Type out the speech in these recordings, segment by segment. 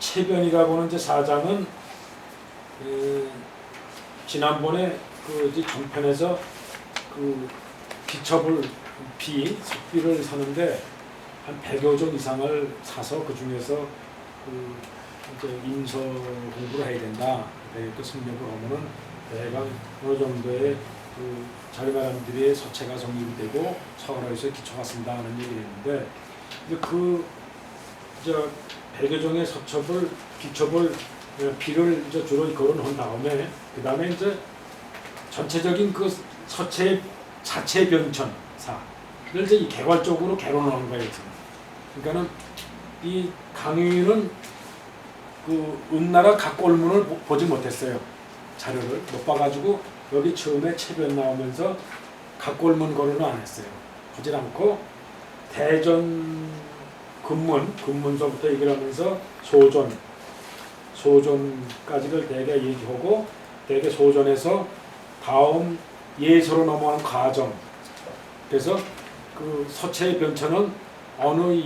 체변이라고는 이제 사자는 지난번에 그 이제 전편에서 그 비첩을 석비를 사는데 한 100여 종 이상을 사서 그 중에서 그 이제 인서 공부를 해야 된다. 또 승력을 하면은 대강 어느 정도의 그 자기 나라들의 서체가 정립이 되고 서울에서 기초가 쓴다 하는 얘기를 했는데 이제 그 저 100여 종의 비첩을 비를 이제 주로 거론한 다음에 그 다음에 이제 전체적인 그 서체 자체 변천사를 이제 이 개괄적으로 개론하는 거예요. 그러니까는 이 강의는 그 은나라 각골문을 보지 못했어요. 자료를 못 봐가지고 여기 처음에 체변 나오면서 각골문 거론을 안 했어요. 보질 않고 대전 근문서부터 얘기를 하면서 소존까지를 대개 얘기하고 대개 소존에서 다음 예서로 넘어가는 과정. 그래서 그 서체의 변천은 어느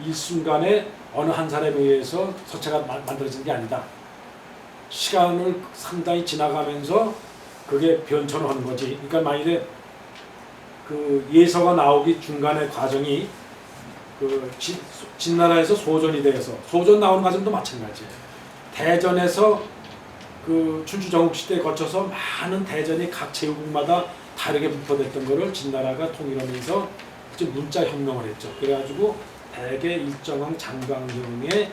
일순간에 어느 한 사람에 의해서 서체가 만들어진 게 아니다. 시간을 상당히 지나가면서 그게 변천을 하는 거지. 그러니까 만일에 그 예서가 나오기 중간의 과정이 그 진나라에서 소존이 돼서 소존 나오는 과정도 마찬가지예요. 대전에서 그 춘추전국 시대에 거쳐서 많은 대전이 각 제국마다 다르게 분포됐던 거를 진나라가 통일하면서 이제 문자 혁명을 했죠. 그래가지고 대개 일정한 장강경의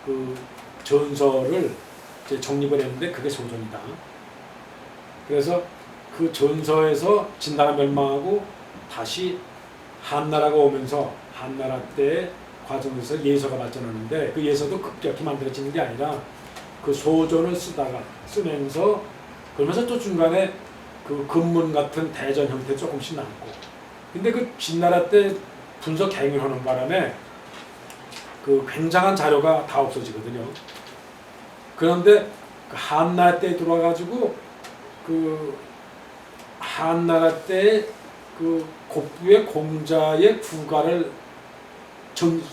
그 전서를 이제 정립을 했는데 그게 소존이다. 그래서 그 전서에서 진나라 멸망하고 다시 한나라가 오면서 한나라 때의 과정에서 예서가 발전하는데 그 예서도 급격히 만들어지는 게 아니라 그 소존을 쓰면서 그러면서 또 중간에 그 근문 같은 대전 형태 조금씩 남고 근데 그 진나라 때 분석 행위하는 바람에 그 굉장한 자료가 다 없어지거든요. 그런데 그 한나라 때 들어와가지고 그 한나라 때 그 곡부의 공자의 구가를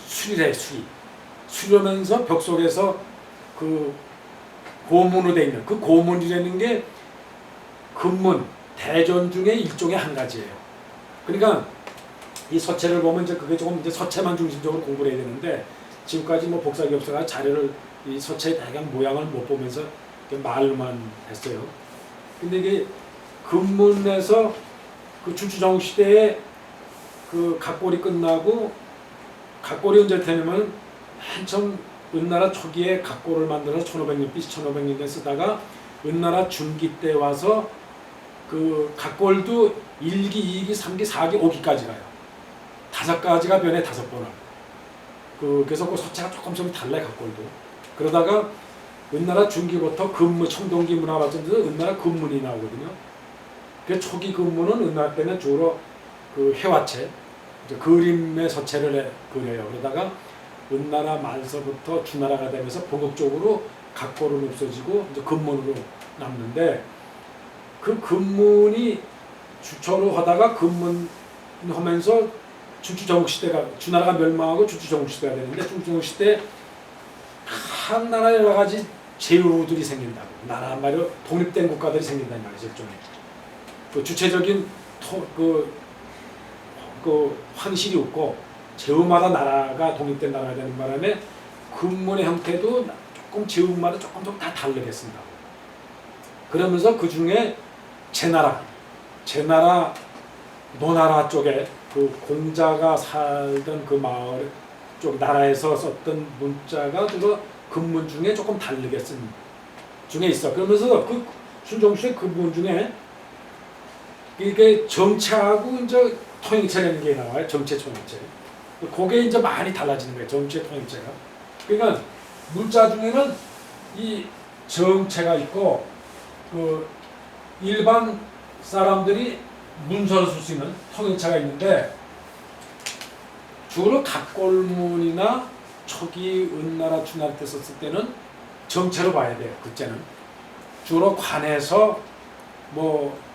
수리해 수리하면서 벽 속에서 그 고문으로 되어 있는 그 고문이라는 게 근문 대전 중에 일종의 한 가지예요. 그러니까 이 서체를 보면 이제 그게 조금 이제 서체만 중심적으로 공부를 해야 되는데 지금까지 뭐 복사기 없어가 자료를 이 서체의 다양한 모양을 못 보면서 말만 했어요. 근데 이게 근문에서 그 춘추전국 시대에 그 각골이 끝나고 각골이 언제 되냐면 한참 은나라 초기에 각골을 만들어서 1500년 BC 1500년대 쓰다가 은나라 중기 때 와서 그 각골도 1기, 2기, 3기, 4기, 5기까지 가요. 5가지가 변해 5번을. 그래서 그 서체가 조금씩 달라요, 각골도. 그러다가 은나라 중기부터 근문, 청동기 문화 발전돼서 은나라 근문이 나오거든요. 그 초기 근문은 은나라 때는 주로 그 회화체, 그림의 서체를 그려요. 그러다가 은나라 말서부터 주나라가 되면서 본격적으로 각골은 없어지고 이제 근문으로 남는데 그 근문이 주초로 하다가 근문하면서 춘추전국 시대가 주나라가 멸망하고 춘추전국 시대가 되는데 춘추전국 시대 한 나라 여러 가지 제후들이 생긴다고 나라 한 말로 독립된 국가들이 생긴다는 말이죠. 일종의 그 주체적인 그 황실이 없고 제후마다 나라가 독립된 나라가 되는 바람에 근문의 형태도 조금 제후마다 조금 다 다르게 쓴다. 그러면서 그 중에 제나라, 노나라 쪽에 그 공자가 살던 그 마을 쪽 나라에서 썼던 문자가 주로 근문 중에 조금 다르게 쓴 중에 있어. 그러면서 그 순종시대 근문 중에 이게 정체하고 이제 통행체라는 게 나와요. 정체, 통행체. 그게 이제 많이 달라지는 거예요. 정체, 통행체가. 그러니까 문자 중에는 이 정체가 있고 그 일반 사람들이 문서를 쓸 수 있는 통행체가 있는데 주로 각골문이나 초기 은나라 주나라 때 썼을 때는 정체로 봐야 돼요. 그때는 주로 관에서 뭐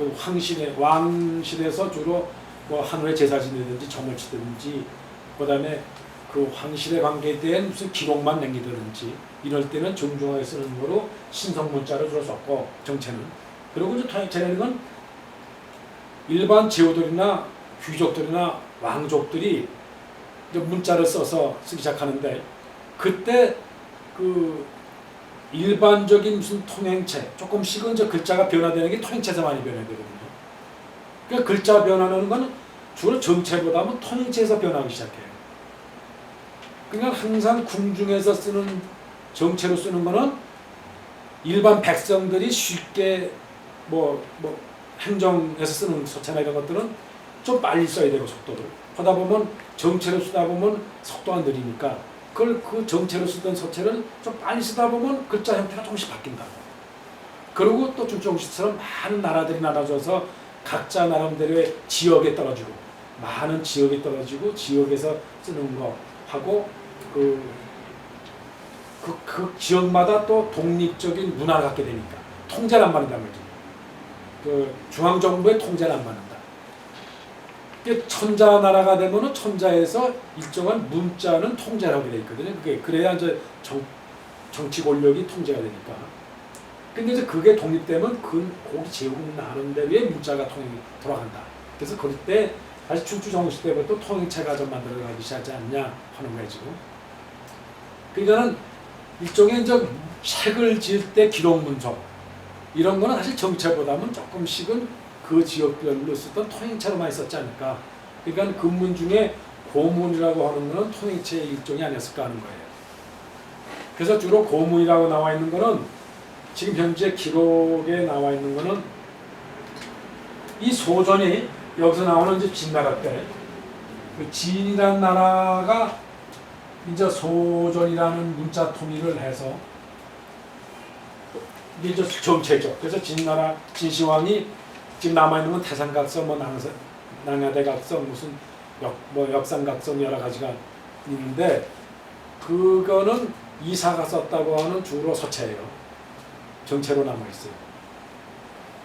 그 왕실에서 주로 뭐 한우의 제사 지내든지 점을 치든지 그다음에 그 황실에 관계된 무슨 기록만 남기든지 이럴 때는 정중하게 쓰는 거로 신성 문자를 주로 썼고 정체는. 그리고 이제 통행체라는 건 일반 제후들이나 귀족들이나 왕족들이 이제 문자를 써서 쓰기 시작하는데 그때 그 일반적인 무슨 통행체 조금씩은 이제 글자가 변화되는 게 통행체에서 많이 변화되거든요. 그러니까 글자 변화하는 건 주로 정체보다는 통행체에서 변하기 시작해요. 그러니까 항상 궁중에서 쓰는 정체로 쓰는 거는 일반 백성들이 쉽게 뭐 행정에서 쓰는 서체나 이런 것들은 좀 빨리 써야 되고 속도를 하다 보면 정체로 쓰다 보면 속도가 느리니까 그걸 그 정체로 쓰던 서체를 좀 빨리 쓰다 보면 글자 형태가 조금씩 바뀐다고. 그리고 또 조금씩처럼 많은 나라들이 나눠져서 각자 나름대로의 지역에 떨어지고 많은 지역에 떨어지고 지역에서 쓰는 거 하고 그 지역마다 또 독립적인 문화를 갖게 되니까 통제를 안 받는단 말이죠. 그 중앙정부의 통제를 안 받는다. 천자 나라가 되면은 천자에서 일정한 문자는 통제를 하게 돼 있거든요. 그래야 이제 정치 권력이 통제가 되니까. 근데 이제 그게 독립되면 거기 제국은 나는 대로의 문자가 돌아간다. 그래서 그때 다시 춘추 정식 때부터 통행체가 좀 만들어가기 시작하지 않냐 하는 거예요 지금. 그러니까는 일종의 이제 책을 지을 때 기록 문서 이런 거는 사실 정체보다는 조금씩은 그 지역별로 쓰던 통행체로 많이 썼지 않을까. 그러니까 금문 중에 고문이라고 하는 거는 통행체의 일종이 아니었을까 하는 거예요. 그래서 주로 고문이라고 나와 있는 거는 지금 현재 기록에 나와 있는 거는 이 소전이 여기서 나오는 이제 진나라 때 그 진이라는 나라가 이제 소전이라는 문자 통일을 해서 이게 이제 정체죠. 그래서 진나라 진시황이 지금 남아있는 건 태산각성, 낭야대각성, 무슨 역삼각성 여러 가지가 있는데 그거는 이사가 썼다고 하는 주로 서체예요. 정체로 남아있어요.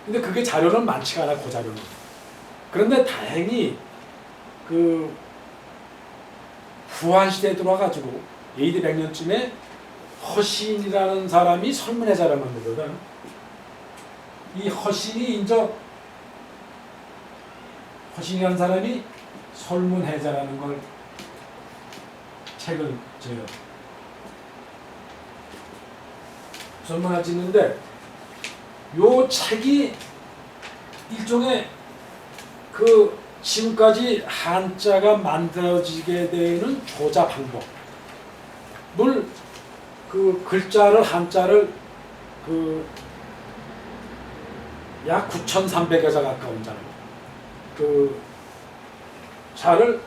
근데 그게 자료는 많지가 않아, 그 자료는. 그런데 다행히 그 후한시대에 들어와가지고 AD 100년쯤에 허신이라는 사람이 설문해자를 만들거든. 이 허신이라는 사람이 설문해자라는 걸 책을 져요. 설문을 짓는데 요 책이 일종의 그 지금까지 한자가 만들어지게 되는 조자 방법을 그 글자를 한자를 그 약 9,300여 자 가까운 자를 그 자를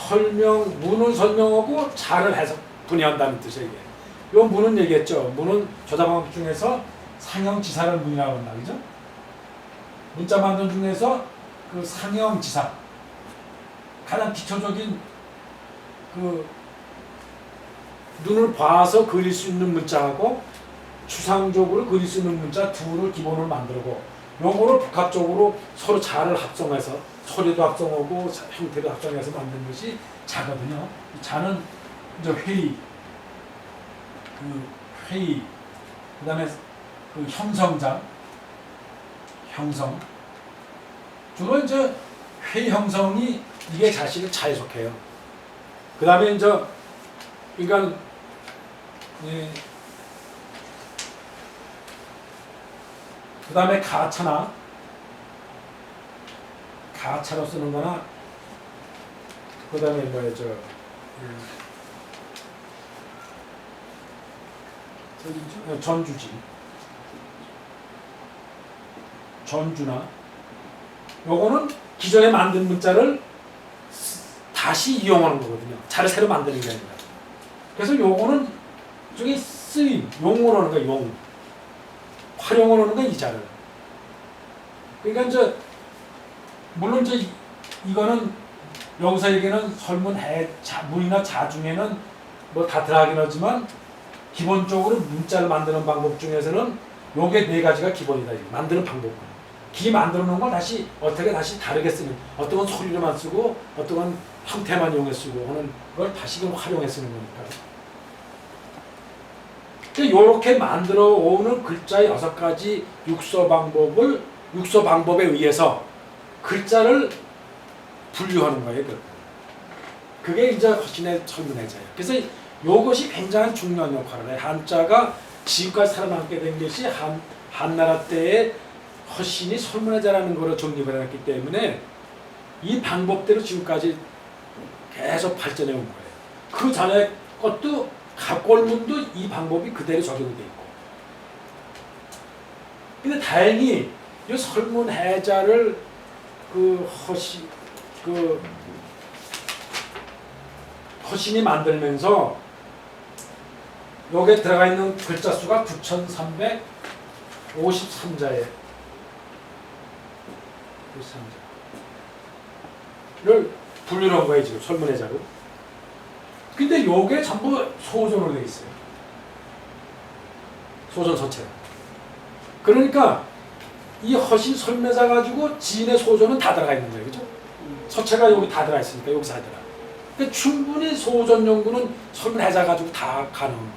문을 설명하고 자를 해석 분해한다는 뜻이에요. 이게. 요 문은 얘기했죠. 문은 조자 방법 중에서 상형지사를 문이라고 한다, 그죠? 문자 만드는 중에서 그 상형지사 가장 기초적인 그 눈을 봐서 그릴 수 있는 문자하고 추상적으로 그릴 수 있는 문자 둘을 기본으로 만들고 요거를 복합적으로 서로 자를 합성해서 소리도 합성하고 형태도 합성해서 만든 것이 자거든요. 자는 이제 회의, 그다음에 그 형성자, 형성. 주로 이제 회의 형성이 이게 자식을 자에 속해요. 그다음에 이제 그러니까 그다음에 가차로 쓰는 거나 그다음에 뭐예요, 전주나 요거는 기존에 만든 문자를 다시 이용하는 거거든요. 자를 새로 만드는 게 아니라. 그래서 요거는 저기 쓰임, 용어로 하는 거야, 용. 활용을 하는 건 이 자를. 그러니까 이제 물론 이제 이거는 여기서 얘기는 문이나 자 중에는 뭐 다 들어가긴 하지만 기본적으로 문자를 만드는 방법 중에서는 요게 네 가지가 기본이다. 만드는 방법. 기 만들어 놓은 걸 다시 어떻게 다시 다르게 쓰는, 어떤 건 소리로만 쓰고 어떤 건 형태만 이용해 쓰고 하는 걸 다시금 활용해 쓰는 거니까. 이렇게 만들어 오는 글자의 6가지 육서 방법에 의해서 글자를 분류하는 거예요. 그게 이제 허신의 설문해자예요. 그래서 이것이 굉장히 중요한 역할을 해요. 한자가 지금까지 살아남게 된 것이 한나라 때의 허신이 설문해자라는 거로 정립을 해놨기 때문에 이 방법대로 지금까지 계속 발전해 온 거예요. 그 전에 것도 갑골문도 이 방법이 그대로 적용이 돼 있고. 근데 다행히 이 설문해자를 허신이 만들면서 여기에 들어가 있는 글자 수가 9,353자예요. 93자를 분류한 거예요, 지금 설문해자로. 근데 요게 전부 소전으로 되어 있어요. 소전 서체. 그러니까 이 허신 설문해자 가지고 지인의 소전은 다 들어가 있는 거예요, 그죠? 서체가 여기 다 들어가 있으니까 여기서 하더라. 그러니까 충분히 소전 연구는 설문해자 가지고 다 가능한 거예요.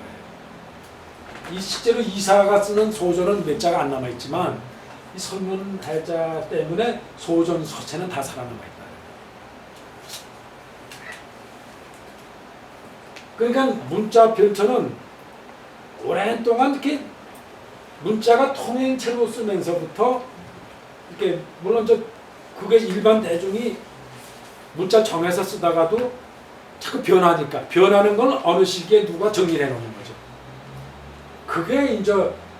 이 실제로 이사가 쓰는 소전은 몇 자가 안 남아 있지만 이 설문해자 때문에 소전 서체는 다 살아남아 있다. 그러니까 문자 편처는 오랜 동안 이렇게 문자가 통행체로 쓰면서부터 이렇게 물론 그게 일반 대중이 문자 정해서 쓰다가도 자꾸 변하니까 변하는 건 어느 시기에 누가 정리해 놓는 거죠. 그게 이제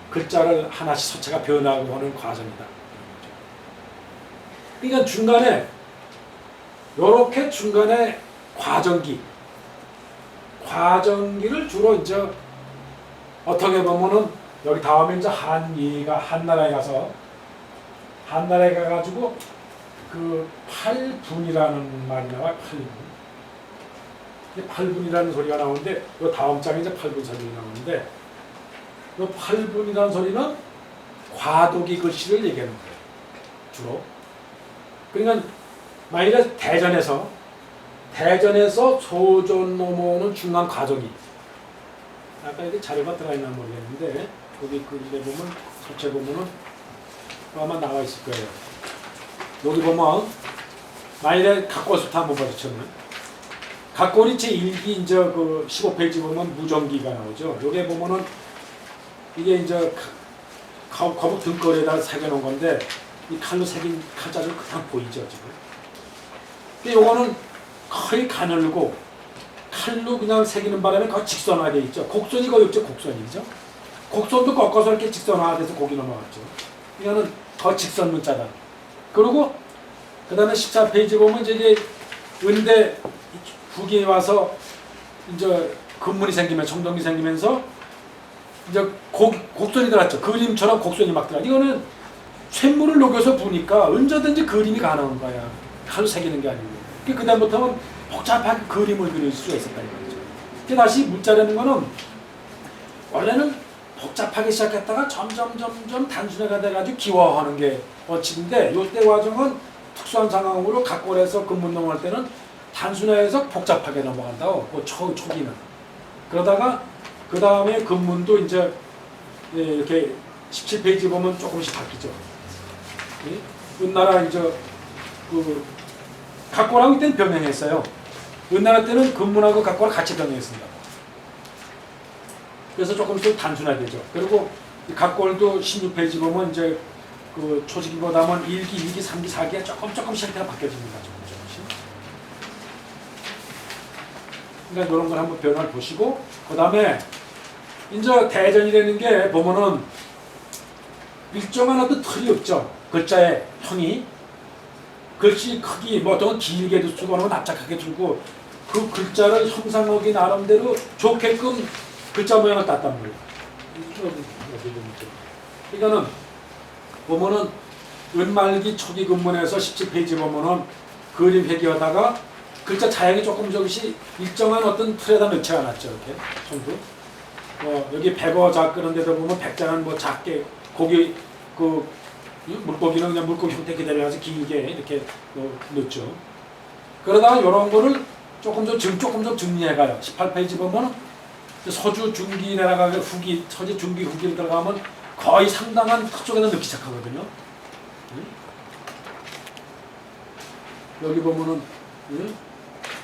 글자를 하나씩 서체가 변하고 하는 과정이다. 그러니까 중간에 이렇게 중간에 과정기를 주로 이제 어떻게 보면은 여기 다음에 이제 한나라에 가가지고 그 8분이라는 말이 나와요. 8분. 8분이라는 소리가 나오는데 이 다음 장에 이제 8분 소리가 나오는데 이 8분이라는 소리는 과도기 글씨를 얘기하는 거예요. 주로. 그러니까 만일에 대전에서 소전 넘어오는 중간 과정이 아까 이게 자료가 들어있나 모르겠는데 거기 글에 보면 서체 보면은 아마 나와 있을 거예요. 여기 보면 만일에 각골부터 한번 봐주시면 각골이 제1기 이제 그 15페이지 보면 무정기가 나오죠. 여기에 보면은 이게 이제 거북 등거리에다 새겨놓은 건데 이 칼로 새긴 칼자를 그냥 보이죠 지금. 근데 요거는 거의 가늘고 칼로 그냥 새기는 바람에 거의 직선화되어 있죠. 곡선이 거의 없죠. 곡선이죠. 곡선도 꺾어서 이렇게 직선화돼서 곡이 넘어갔죠. 이거는 거의 직선 문자다. 그리고 그 다음에 14페이지 보면 이제 은대 후기에 와서 이제 금문이 청동이 생기면서 이제 곡선이 들어갔죠. 그림처럼 곡선이 막 들어가. 이거는 쇳물을 녹여서 부니까 언제든지 그림이 가능한 거야. 칼로 새기는 게 아니고. 그 다음부터는 복잡하게 그림을 그릴 수가 있었다 이거죠. 다시 문자라는 거는 원래는 복잡하게 시작했다가 점점 단순화가 돼가지고 기화하는 게 원칙인데 요때 과정은 특수한 상황으로 각골에서 금문 넘어갈 때는 단순화해서 복잡하게 넘어간다고. 그 초기는. 그러다가 그 다음에 금문도 이제 이렇게 17페이지 보면 조금씩 바뀌죠. 은나라 이제 그 각골하고 이때는 병행했어요. 은나라 때는 금문하고 각골을 같이 병행했습니다. 그래서 조금씩 단순화되죠. 그리고 각골도 16페이지 보면 이제 그 초지기보다는 1기, 2기, 3기, 4기가 조금씩 형태가 바뀌어집니다. 조금씩. 그러니까 이런 걸 한번 변화를 보시고 그 다음에 이제 대전이라는 게 보면은 일정한 어떤 틀이 없죠. 글자의 형이. 글씨 크기, 뭐 어떤 길게도 쓰고 하는 건 납작하게 들고 그 글자를 형상하기 나름대로 좋게끔 글자 모양을 땄단 말이에요. 그러니까는 보면은 은말기 초기 금문에서 17페이지 보면은 그림 회귀하다가 글자 자양이 조금씩 일정한 어떤 틀에다 넣지 않았죠. 이렇게 전부. 여기 백어 자 그런 데도 보면 백자는 뭐 작게 거기 그 물고기는 그냥 물고기 형태 그대로 길게 이렇게 넣죠. 그러다가 이런 거를 조금 좀 정리해가요. 18페이지 보면 서주 중기 내려가게 후기, 서주 중기 후기를 들어가면 거의 상당한 그쪽에서 넣기 시작하거든요. 여기 보면은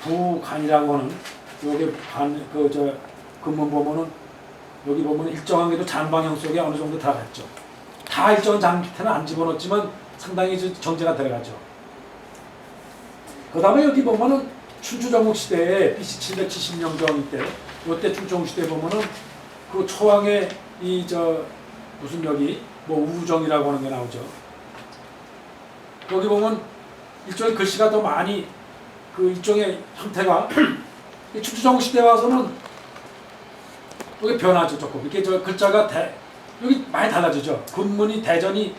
부간이라는 거는 요게 근문 보면은 여기 보면 일정한 게도 잔방향 속에 어느 정도 들어갔죠. 다 일정한 장 밑에는 안 집어넣었지만 상당히 정제가 들어가죠. 그 다음에 여기 보면은 춘추전국 시대에 BC 770년경 때, 이때 춘추전국 시대에 보면은 그 초왕의 무슨 여기 뭐 우정이라고 하는 게 나오죠. 여기 보면 일종의 글씨가 더 많이 그 일종의 형태가 춘추전국 시대에 와서는 여기 변하죠. 조금 이렇게 글자가 여기 많이 달라지죠. 근문이 대전이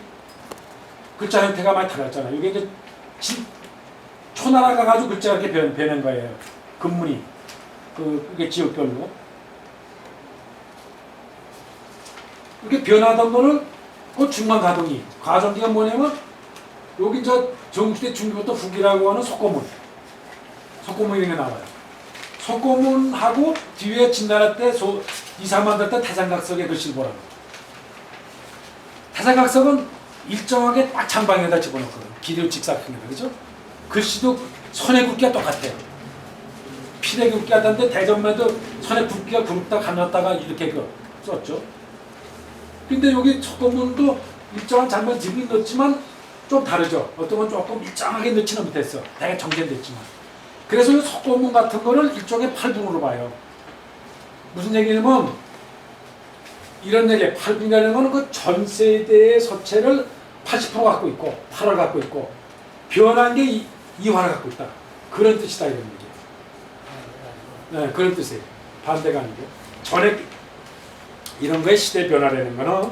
글자 형태가 많이 달랐잖아요. 이게 이제 초나라가 가지고 글자가 이렇게 변한 거예요. 근문이 그게 지역별로 이렇게 변하던 거는 그 중간 가동기가 뭐냐면 여기 전국시대 중기부터 후기라고 하는 속고문 이런 게 나와요. 속고문하고 뒤에 진나라 때 이사만들 때 태산각석의 글씨를 보라고. 태산각석은 일정하게 딱 장방에다 집어넣거든. 길이로 직사각형이다. 그죠? 글씨도 선의 굵기가 똑같아요. 필의 굵기가 다른데 대전에도 선의 굵기가 굵다 가놨다가 이렇게 썼죠. 근데 여기 속고문도 일정한 장면 집이 넣었지만 좀 다르죠. 어떤 건 조금 일정하게 넣지는 못했어. 되게 정제됐지만. 그래서 이 속고문 같은 거를 일종의 팔분으로 봐요. 무슨 얘기냐면 이런 얘기, 팔분이라는 거는 그 전 세대의 서체를 80% 갖고 있고 8을 갖고 있고 변한 게 2화를 갖고 있다. 그런 뜻이다 이런 얘기. 네, 그런 뜻이에요. 반대가 아니고. 전에 이런 거의 시대 변화라는 거는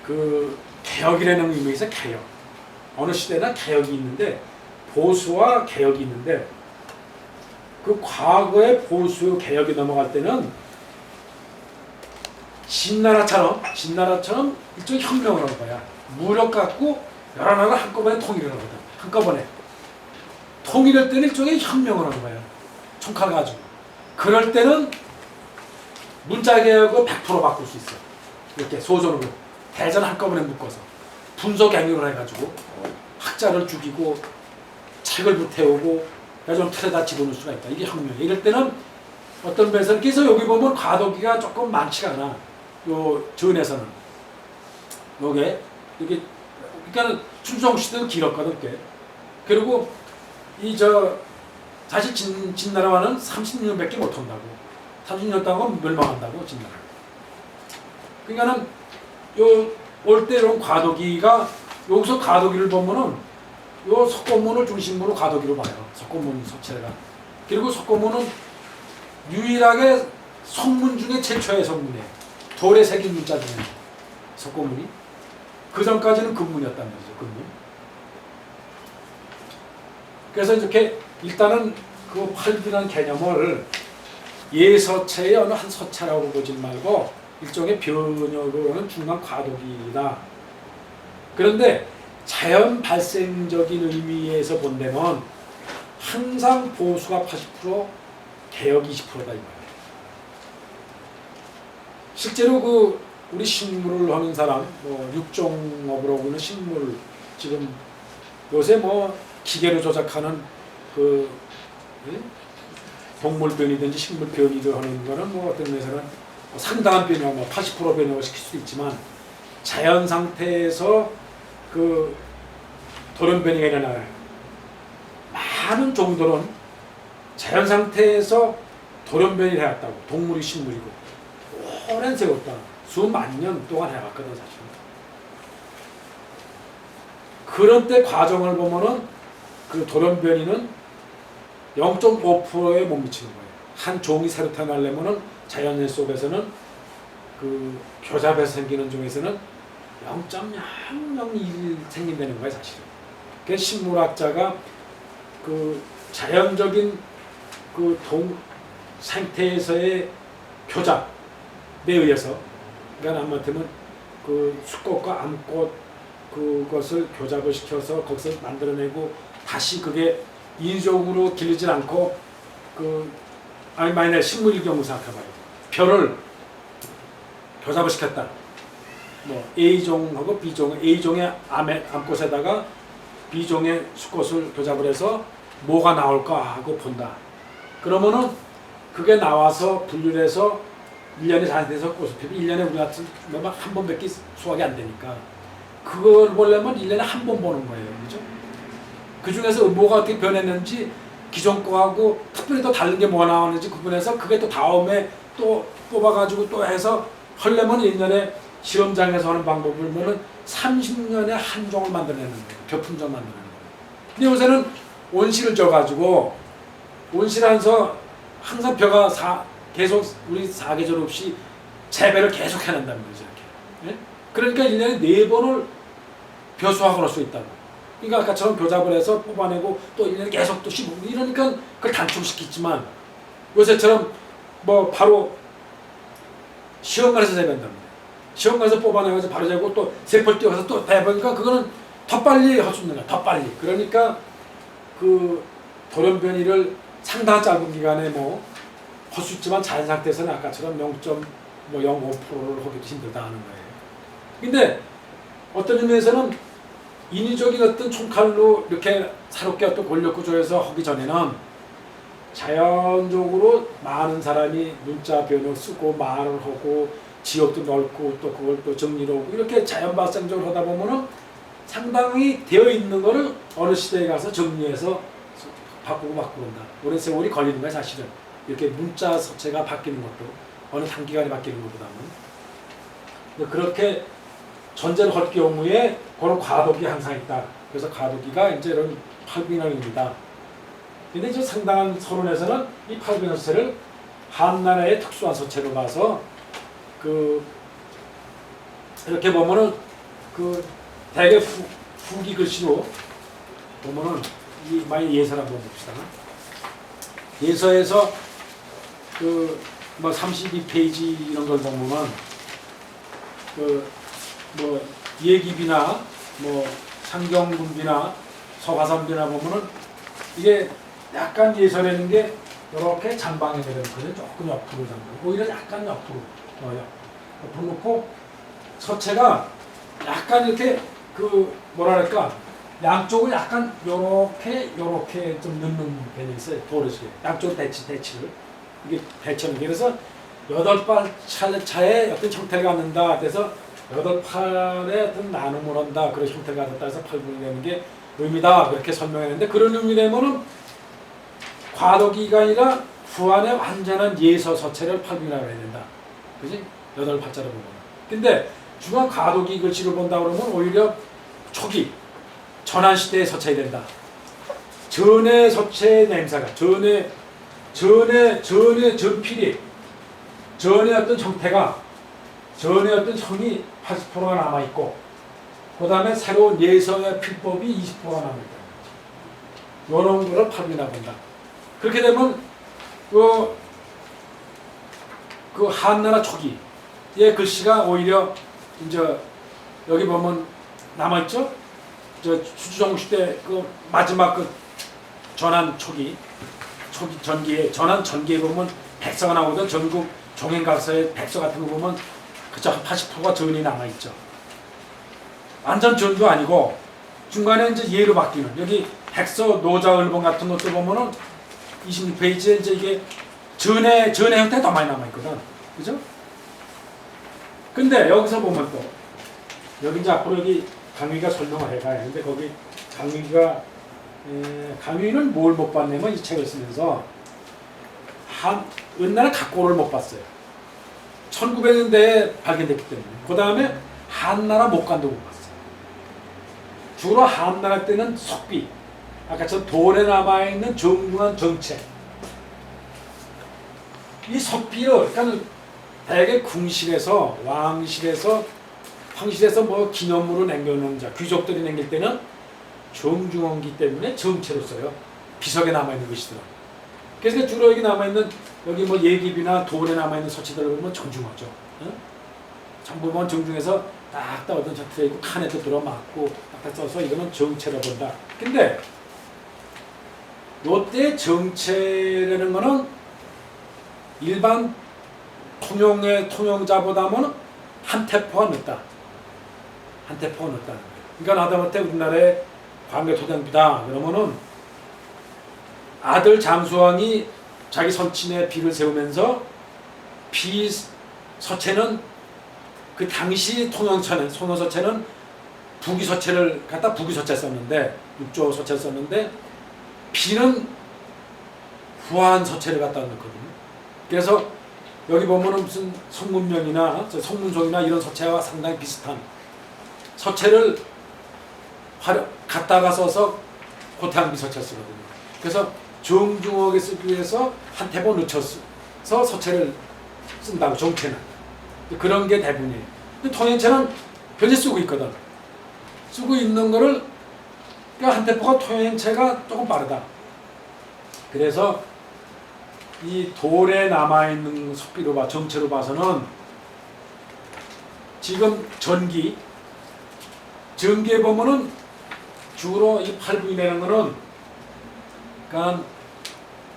그 개혁이라는 의미에서 개혁. 어느 시대나 개혁이 있는데 보수와 개혁이 있는데 그 과거의 보수 개혁이 넘어갈 때는 진나라처럼 일종의 혁명을 하는 거야. 무력 갖고 여러 나라를 한꺼번에 통일을 하거든. 한꺼번에. 통일할 때는 일종의 혁명을 하는 거야. 총칼 가지고. 그럴 때는 문자 개혁을 100% 바꿀 수 있어. 이렇게 소전으로. 대전 한꺼번에 묶어서. 분석 행위를 해가지고 학자를 죽이고 책을 불태우고 좀 틀에다 집어넣을 수가 있다. 이게 혁명이야. 이럴 때는 어떤 배선, 그래서 여기 보면 과도기가 조금 많지가 않아. 요 전에서는. 요게, 그러니까 춘추전국 시대도 길었거든, 꽤. 그리고 사실 진나라와는 30년밖에 못 한다고. 30년 동안 멸망한다고, 진나라. 그러니까는 올 때 이런 과도기가, 여기서 과도기를 보면은 요 석고문을 중심으로 과도기로 봐요. 석고문 서체가. 그리고 석고문은 유일하게 성문 중에 최초의 성문이에요. 돌에 새긴 문자 중에 석고문이. 그 전까지는 근문이었단 말이죠. 근문. 그래서 이렇게 일단은 그 팔비라는 개념을 예서체의 어느 한 서체라고 보지 말고 일종의 변형으로는 중간 과도기다. 그런데 자연 발생적인 의미에서 본다면 항상 보수가 80%, 개혁이 20%다 이 말이에요. 실제로 우리 식물을 하는 사람, 육종업으로 하는 식물, 지금 요새 기계로 조작하는 동물 변이든지 식물 변이를 하는 거는 어떤 면에서는 상당한 변형, 80% 변형을 시킬 수도 있지만 자연 상태에서 돌연 변이가 일어나요. 많은 종들은 자연 상태에서 돌연 변이를 해왔다고. 동물이 식물이고 오랜 세월 동안 수만 년 동안 해왔거든 사실. 그런 때 과정을 보면은 그 돌연 변이는 0.5%에 못 미치는 거예요. 한 종이 새로 태어나려면은 자연 속에서는 그 교잡에서 생기는 종에서는 0.001 생긴다는 거예요 사실은. 그래서 식물학자가 그 자연적인 상태에서의 교잡에 의해서, 그러니까 아무튼 그 수꽃과 암꽃 그것을 교잡을 시켜서 거기서 만들어내고 다시 그게 인위적으로 길르진 않고 아니 만약에 식물일 경우 생각해봐요. 별을 교잡을 시켰다. 뭐 A종하고 B종, A종의 암꽃에다가 B종의 수꽃을 교잡을 해서 뭐가 나올까 하고 본다. 그러면은 그게 나와서 분류를 해서 1년에 자연에서 꽃을 피고 1년에 우리 같은 한 번밖에 수확이 안 되니까 그걸 보려면 1년에 한 번 보는 거예요. 그죠? 그 중에서 뭐가 어떻게 변했는지 기존 거하고 특별히 또 다른 게 뭐가 나오는지 구분해서 그게 또 다음에 또 뽑아가지고 또 해서 하려면 1년에 시험장에서 하는 방법을 보면 30년에 한 종을 만들어내는 거예요. 벼품종 만들어내는 거예요. 근데 요새는 온실을 져가지고 온실하면서 항상 벼가 계속 우리 사계절 없이 재배를 계속 해낸다는 거죠. 이렇게. 예? 그러니까 1년에 4번을 벼 수확을 할 수 있다고. 그러니까 아까처럼 교잡을 해서 뽑아내고 또 1년에 계속 또 씹고 이러니까 그걸 단축시키지만 요새처럼 뭐 바로 시험관에서 재배한다는 거예요. 시험관에서 뽑아내가지고 바로 재고 또 세포를 띄워서 또 배보니까 그거는 더 빨리 할 수 있는 거야. 더 빨리. 그러니까 그 돌연변이를 상당한 짧은 기간에 뭐 할 수 있지만 자연 상태에서는 아까처럼 0.05%를 하기도 힘들다 하는 거예요. 근데 어떤 의미에서는 인위적인 어떤 총칼로 이렇게 새롭게 어떤 권력 구조에서 하기 전에는 자연적으로 많은 사람이 문자 변을 쓰고 말을 하고 지역도 넓고 또 그걸 또 정리를 하고 이렇게 자연 발생적으로 하다 보면은 상당히 되어 있는 거를 어느 시대에 가서 정리해서 바꾸고 한다. 오랜 세월이 걸리는 거야 사실은. 이렇게 문자 서체가 바뀌는 것도 어느 단기간에 바뀌는 것보다는. 그렇게 전제를 할 경우에 그런 과도기 항상 있다. 그래서 과도기가 이제 이런 팔빈원입니다. 근데 이제 상당한 서론에서는 이 팔빈원 서체를 한나라의 특수한 서체로 봐서 이렇게 보면은 대개 후기 글씨로 보면은 많이 예서를 한번 봅시다. 예서에서 뭐 32페이지 이런 걸 보면은 뭐 예기비나 뭐 상경군비나 서화산비나 보면은 이게 약간 예서라는 게 이렇게 장방에 내려놓거든요. 조금 옆으로 잡고 오히려 약간 옆으로 놓고 서체가 약간 이렇게 뭐랄까 양쪽을 약간 요렇게 좀 넣는 편이 있어요. 도르시게 양쪽 대치를 이게 배치하는 게 그래서 8발 차에 어떤 형태를 갖는다. 그래서 8팔에 어떤 나눔을 한다. 그런 형태를 갖는다 해서 8분이 되는 게 의미다. 그렇게 설명했는데 그런 의미라면은 과도기가 아니라 후안의 완전한 예서 서체를 8분이라고 해야 된다. 그지? 8팔자로 보면. 근데 중간 과도기 글씨를 본다 그러면 오히려 초기 전환시대의 서체가 된다. 전의 서체의 냄새가 전필이 전의 어떤 형태가 전의 어떤 형이 80%가 남아있고 그 다음에 새로운 예서의 필법이 20%가 남아있다. 이런 거를 팔이나 본다. 그렇게 되면 그 한나라 초기의 글씨가 오히려 이제 여기 보면 남아있죠? 수주정국 시대 마지막 전환 초기 전기에 전환 전기에 보면 백서가 나오거든. 전국 종행각서의 백서 같은 거 보면 그쵸 80%가 전이 남아있죠. 완전 전도 아니고 중간에 이제 예로 바뀌는 여기 백서 노자을본 같은 것도 보면은 26페이지에 이제 이게 전의 형태가 더 많이 남아있거든. 그죠? 근데 여기서 보면 또 여기 이제 앞으로 여기 강의가 설명을 해가요. 근데 거기 강의는 뭘 못 봤냐면 이 책을 쓰면서 옛날에 각고를 못 봤어요. 1900년대에 발견됐기 때문에. 그 다음에 한나라 목간도 못 봤어요. 주로 한나라 때는 석비, 아까 저 돌에 남아있는 정중한 정책. 이 석비를 그러니까 대개 궁실에서 왕실에서 황실에서 뭐 기념물을 남겨놓은 자, 귀족들이 남길 때는 정중원기 때문에 정체로 써요. 비석에 남아있는 것이더라. 그래서 주로 여기 남아있는 여기 뭐 예기비나 돌에 남아있는 서체들을 보면 정중하죠. 응? 전부 보면 정중에서 딱딱 어떤 셔틀에 있고 칸에도 들어맞고 딱딱 써서 이거는 정체로 본다. 근데 요때 정체라는 거는 일반 통용자보다는 한 태포가 늦다. 한 태포가 늦다는 거예요. 그러니까 하다못해 우리나라의 광개토장비다 그러면은 아들 장수왕이 자기 선친의 비를 세우면서 비 서체는 그 당시 송영서체는 북위서체를 갖다 북위서체 썼는데 육조 서체를 썼는데 비는 후한서체를 갖다 넣거든요. 그래서 여기 보면은 무슨 성문명이나 성문송이나 이런 서체와 상당히 비슷한 서체를 갖다가 써서 고태항비 서체 쓰거든요. 그래서 정중하게 쓰기 위해서 한 태보 늦춰서 서체를 쓴다고 정체는 그런 게 대부분이에요. 근데 통행체는 현재 쓰고 있거든. 쓰고 있는 거를 그러니까 한 태포가 통행체가 조금 빠르다. 그래서 이 돌에 남아있는 석비로 정체로 봐서는 지금 전기에 보면은 주로 이 8부이라는 거는 그러니까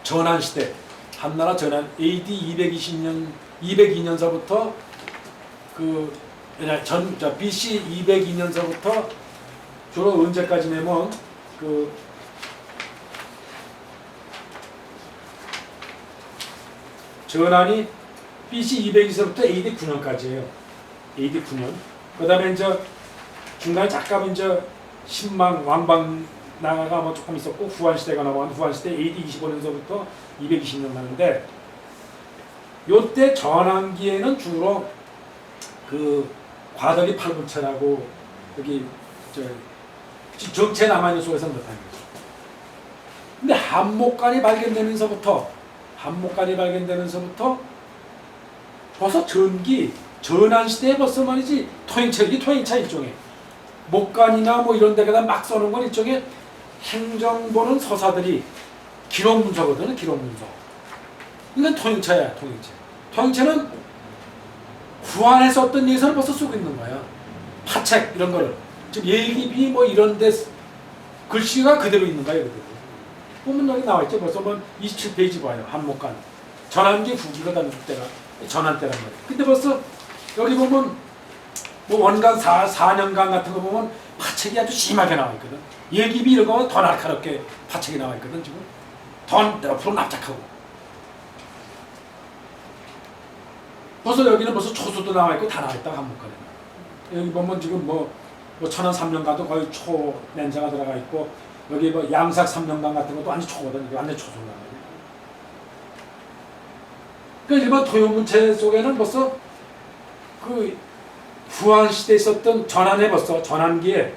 전환시대 한나라 전환 AD 202년서부터 BC 202년서부터 주로 언제까지냐면 전환이 BC 202년서부터 AD 9년까지예요. AD 9년. 그다음에 이제 중간에 잠깐 이제 신망 왕방 나라가 뭐 조금 있었고 후한 시대가 나왔는데 후한 시대 AD 25년서부터 220년 가는데 요때 전환기에는 주로 과덕이 팔불체라고 여기 정체 남아있는 속에서 못하는 거죠. 근데 한목간이 발견되면서부터 벌써 전환시대에 벌써 말이지 토행차 일종의 목간이나 뭐 이런 데다가 막 써놓은 건 일종의 행정보는 서사들이 기록문서거든요. 기록문서. 이건 토행차야. 토행차는 후한에 썼던 예서를 벌써 쓰고 있는 거야. 파책 이런 거를. 즉 예기비 뭐 이런 데 글씨가 그대로 있는 거예요. 그대로. 보면 여기 나와있죠. 벌써 뭐 27페이지 봐요. 한목간. 전환기 후기거든. 그때가. 전환 때란 말이에요. 근데 벌써 여기 보면 뭐 원간 4년간 같은 거 보면 파책이 아주 심하게 나와있거든. 예기비 이런 거는 더 날카롭게 파책이 나와있거든. 지금. 더 옆으로 납작하고. 벌써 여기는 벌써 초수도 나와있고 다 나와있다. 한목간에. 여기 보면 지금 뭐 천안 3년간도 거의 초 렌즈가 들어가 있고 여기 뭐 양삭 3년간 같은 것도 완전 초거든. 완전 초소가. 그러니까 일반 토요문체 속에는 벌써 후한 시대에 있었던 전환에 벌써 전환기에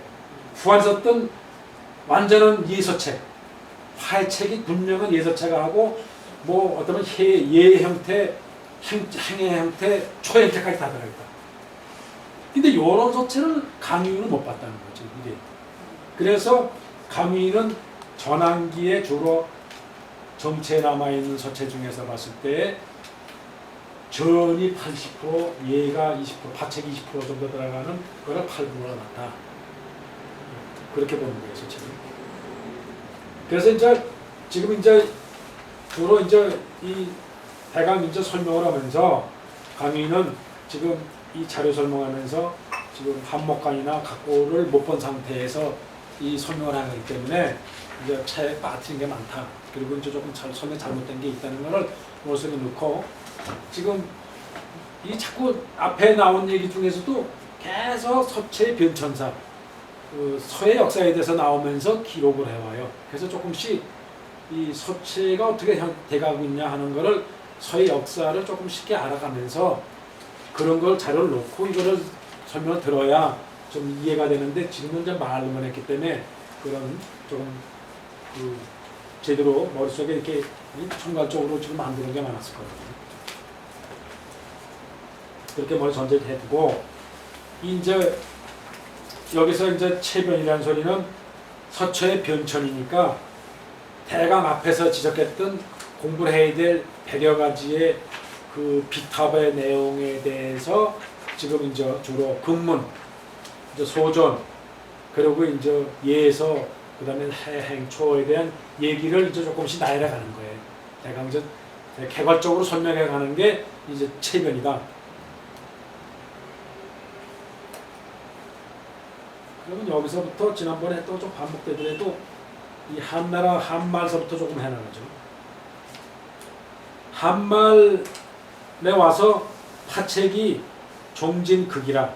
후한 썼던 완전한 예서체, 화해책이 분명한 예서체가 하고 뭐 어떤 예 형태, 행의 형태, 초 형태까지 다 들어있다. 근데 이런 서체는 강유는 못 봤다는 거죠. 이게. 그래서 강유는 전환기에 주로 정체에 남아있는 서체 중에서 봤을 때 전이 80%, 예가 20%, 파책이 20% 정도 들어가는 거를 8분으로 나타. 그렇게 보는 거예요, 서체는. 그래서 이제 지금 이제 주로 이제 이 대강 이제 설명을 하면서 강의는 지금 이 자료 설명하면서 지금 한목간이나 각고를 못 본 상태에서 이 설명을 하는 거기 때문에 이제 차에 빠뜨린 게 많다. 그리고 이제 조금 설명 잘못된 게 있다는 거를 모습에 넣고 지금 이 자꾸 앞에 나온 얘기 중에서도 계속 서체의 변천사, 서의 역사에 대해서 나오면서 기록을 해와요. 그래서 조금씩 이 서체가 어떻게 돼가고 있냐 하는 거를 서의 역사를 조금 쉽게 알아가면서 그런 걸 자료를 놓고 이거를 설명을 들어야 좀 이해가 되는데 지금은 이제 말로만 했기 때문에 그런 조금 제대로 머릿속에 이렇게 총괄적으로 지금 만드는 게 많았을 거거든요. 그렇게 머리 전제를 해두고 이제 여기서 이제 체변이라는 소리는 서체의 변천이니까 대강 앞에서 지적했던 공부를 해야 될 100여 가지의 그 비탑의 내용에 대해서 지금 이제 주로 금문, 이제 소존, 그리고 이제 예서, 그다음에 해행, 초에 대한 얘기를 이제 조금씩 나열해 가는 거예요. 내가 이제 개괄적으로 설명해 가는 게 이제 체변이다. 그러면 여기서부터 지난번에 또 좀 반복되더라도 이 한나라 한말서부터 조금 해나가죠. 한말에 와서 파책이 종진극이라,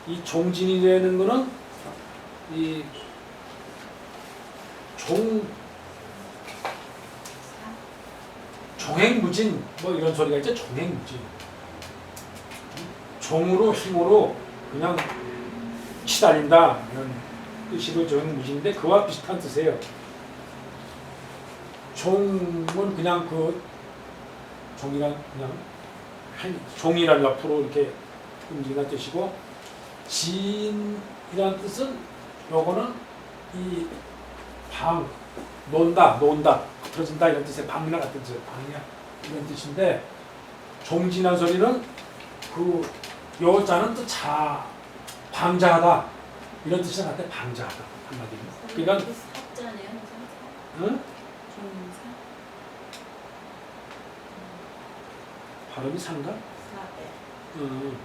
이 종진이라는 거는 이 종횡무진 뭐 이런 소리가 있죠. 종횡무진. 종으로 힘으로 그냥 치달린다 이런 뜻으로 종횡무진인데 그와 비슷한 뜻이에요. 종은 그냥 그 종이란 그냥 한 종이란 옆으로 이렇게 움직이는 뜻이고, 진이란 뜻은 요거는 이 방, 논다, 흐트러진다 이런 뜻의 방이나 같은 뜻, 방이야 이런 뜻인데, 종진한 소리는 그 요자는 또 방자하다 이런 뜻이 같아. 방자하다 한마디로. 그러니까 사자네요. 응? 종사. 발음이 산가? 사대. 응.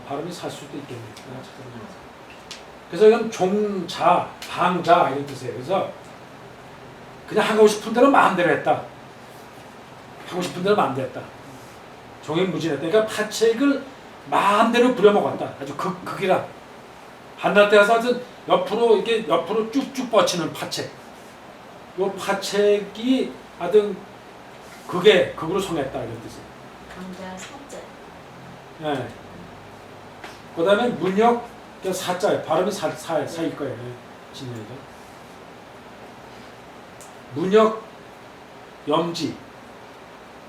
발음이 살 수도 있겠네. 그래서 이건 종자, 방자 이런 뜻이에요. 그래서 그냥 하고 싶은 대로 마음대로 했다. 하고 싶은 대로 마음대로 했다. 종횡무진했다. 그러니까 파책을 마음대로 부려먹었다. 아주 극이라. 한날 때 가서 아주 옆으로 쭉쭉 뻗치는 파책. 이 파책이 하여튼 극으로 성했다 이런 뜻이에요. 강자 사자. 네. 그 다음에 문역, 사자예요. 발음이 사일 거예요. 진열이죠. 문역, 염지.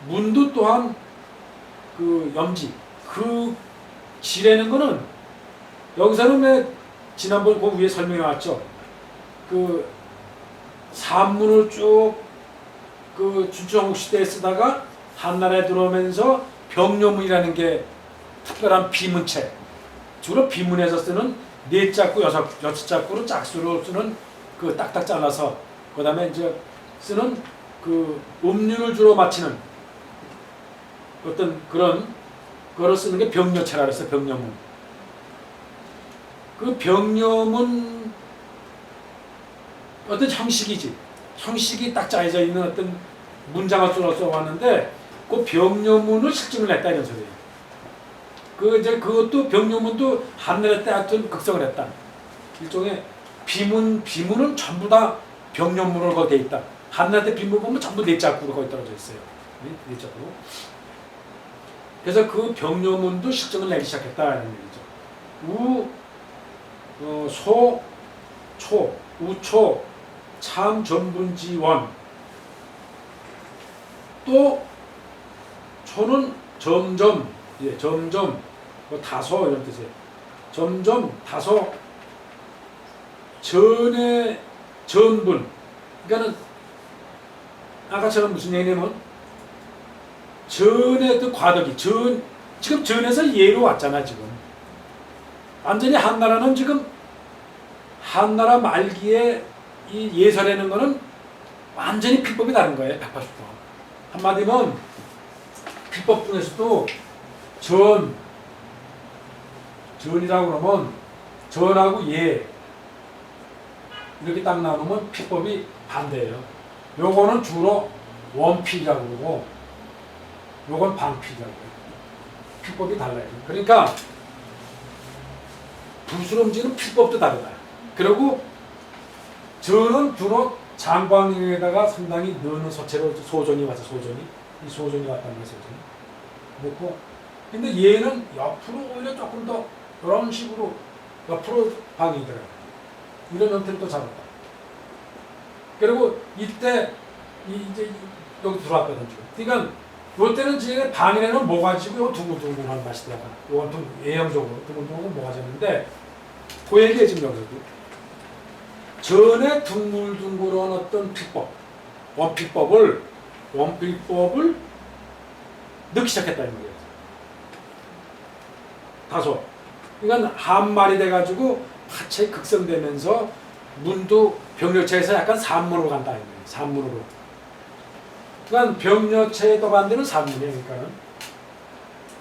문도 또한 그 염지. 그 지라는 거는 여기서는 왜 지난번 그 위에 설명해 왔죠. 그 산문을 쭉 그 준청국 시대에 쓰다가 한나라에 들어오면서 병료문이라는 게 특별한 비문체, 주로 비문에서 쓰는 네 짝구 여섯 짝구로 짝수로 쓰는 그 딱딱 잘라서 그다음에 이제 쓰는 그 음률을 주로 맞히는 어떤 그런 거를 쓰는 게 병료체라 그랬어요. 병료문. 그 병료문 어떤 형식이지. 형식이 딱 짜여져 있는 어떤 문장을 써왔는데 그 병료문을 실증을 냈다 이런 소리예요. 그것도 병료문도 한나라 때 하여튼 극성을 했다. 일종의 비문은 전부 다 병료문으로 거기 돼 있다. 한나라 때 비문 보면 전부 네 짝구로 거기 떨어져 있어요. 네 짝구로. 그래서 그 병료문도 실증을 내기 시작했다는 얘기죠. 소, 초, 우초, 참, 전분지원. 또 초는 점점, 다소 이런 뜻이에요. 점점, 다소, 전의 전분. 그러니까는 아까처럼 무슨 얘기냐면 전의 그 과덕이 지금 전에서 예로 왔잖아. 지금 완전히 한나라는 지금 한나라 말기에 이 예설하는 거는 완전히 비법이 다른 거예요. 180도. 한마디면 비법 중에서도 전이라고 그러면 전하고 예 이렇게 딱 나누면 비법이 반대예요. 요거는 주로 원필이라고 그러고 요건 방필이라고 해요. 비법이 달라요. 그러니까 부스럼지는 비법도 다르다. 그리고 전은 주로 장광에다가 상당히 넣는 서체로 소전이 와서 이 소전이 왔단 말이에요. 소전이. 그렇고 근데 얘는 옆으로 오히려 조금 더 이런 식으로 옆으로 방이 들어가요. 이런 형태를 또 잡았다. 그리고 이때 이제 여기 들어왔거든요. 그러니까 이때는 지금 방이라는 모가지고 요 둥글둥글한 맛이 들어가. 요건 예형적으로 둥글둥글한 모가지였는데 그 얘기에 지금 여기서도 전에 둥글둥글한 어떤 필법, 원필법을 넣기 시작했다는 거예요. 다소. 그러니까 한 말이 돼가지고 하체 극성되면서 문도 병력체에서 약간 산문으로 간다. 산문으로. 그러니까 병력체에 떠간다는 산문이에요. 그러니까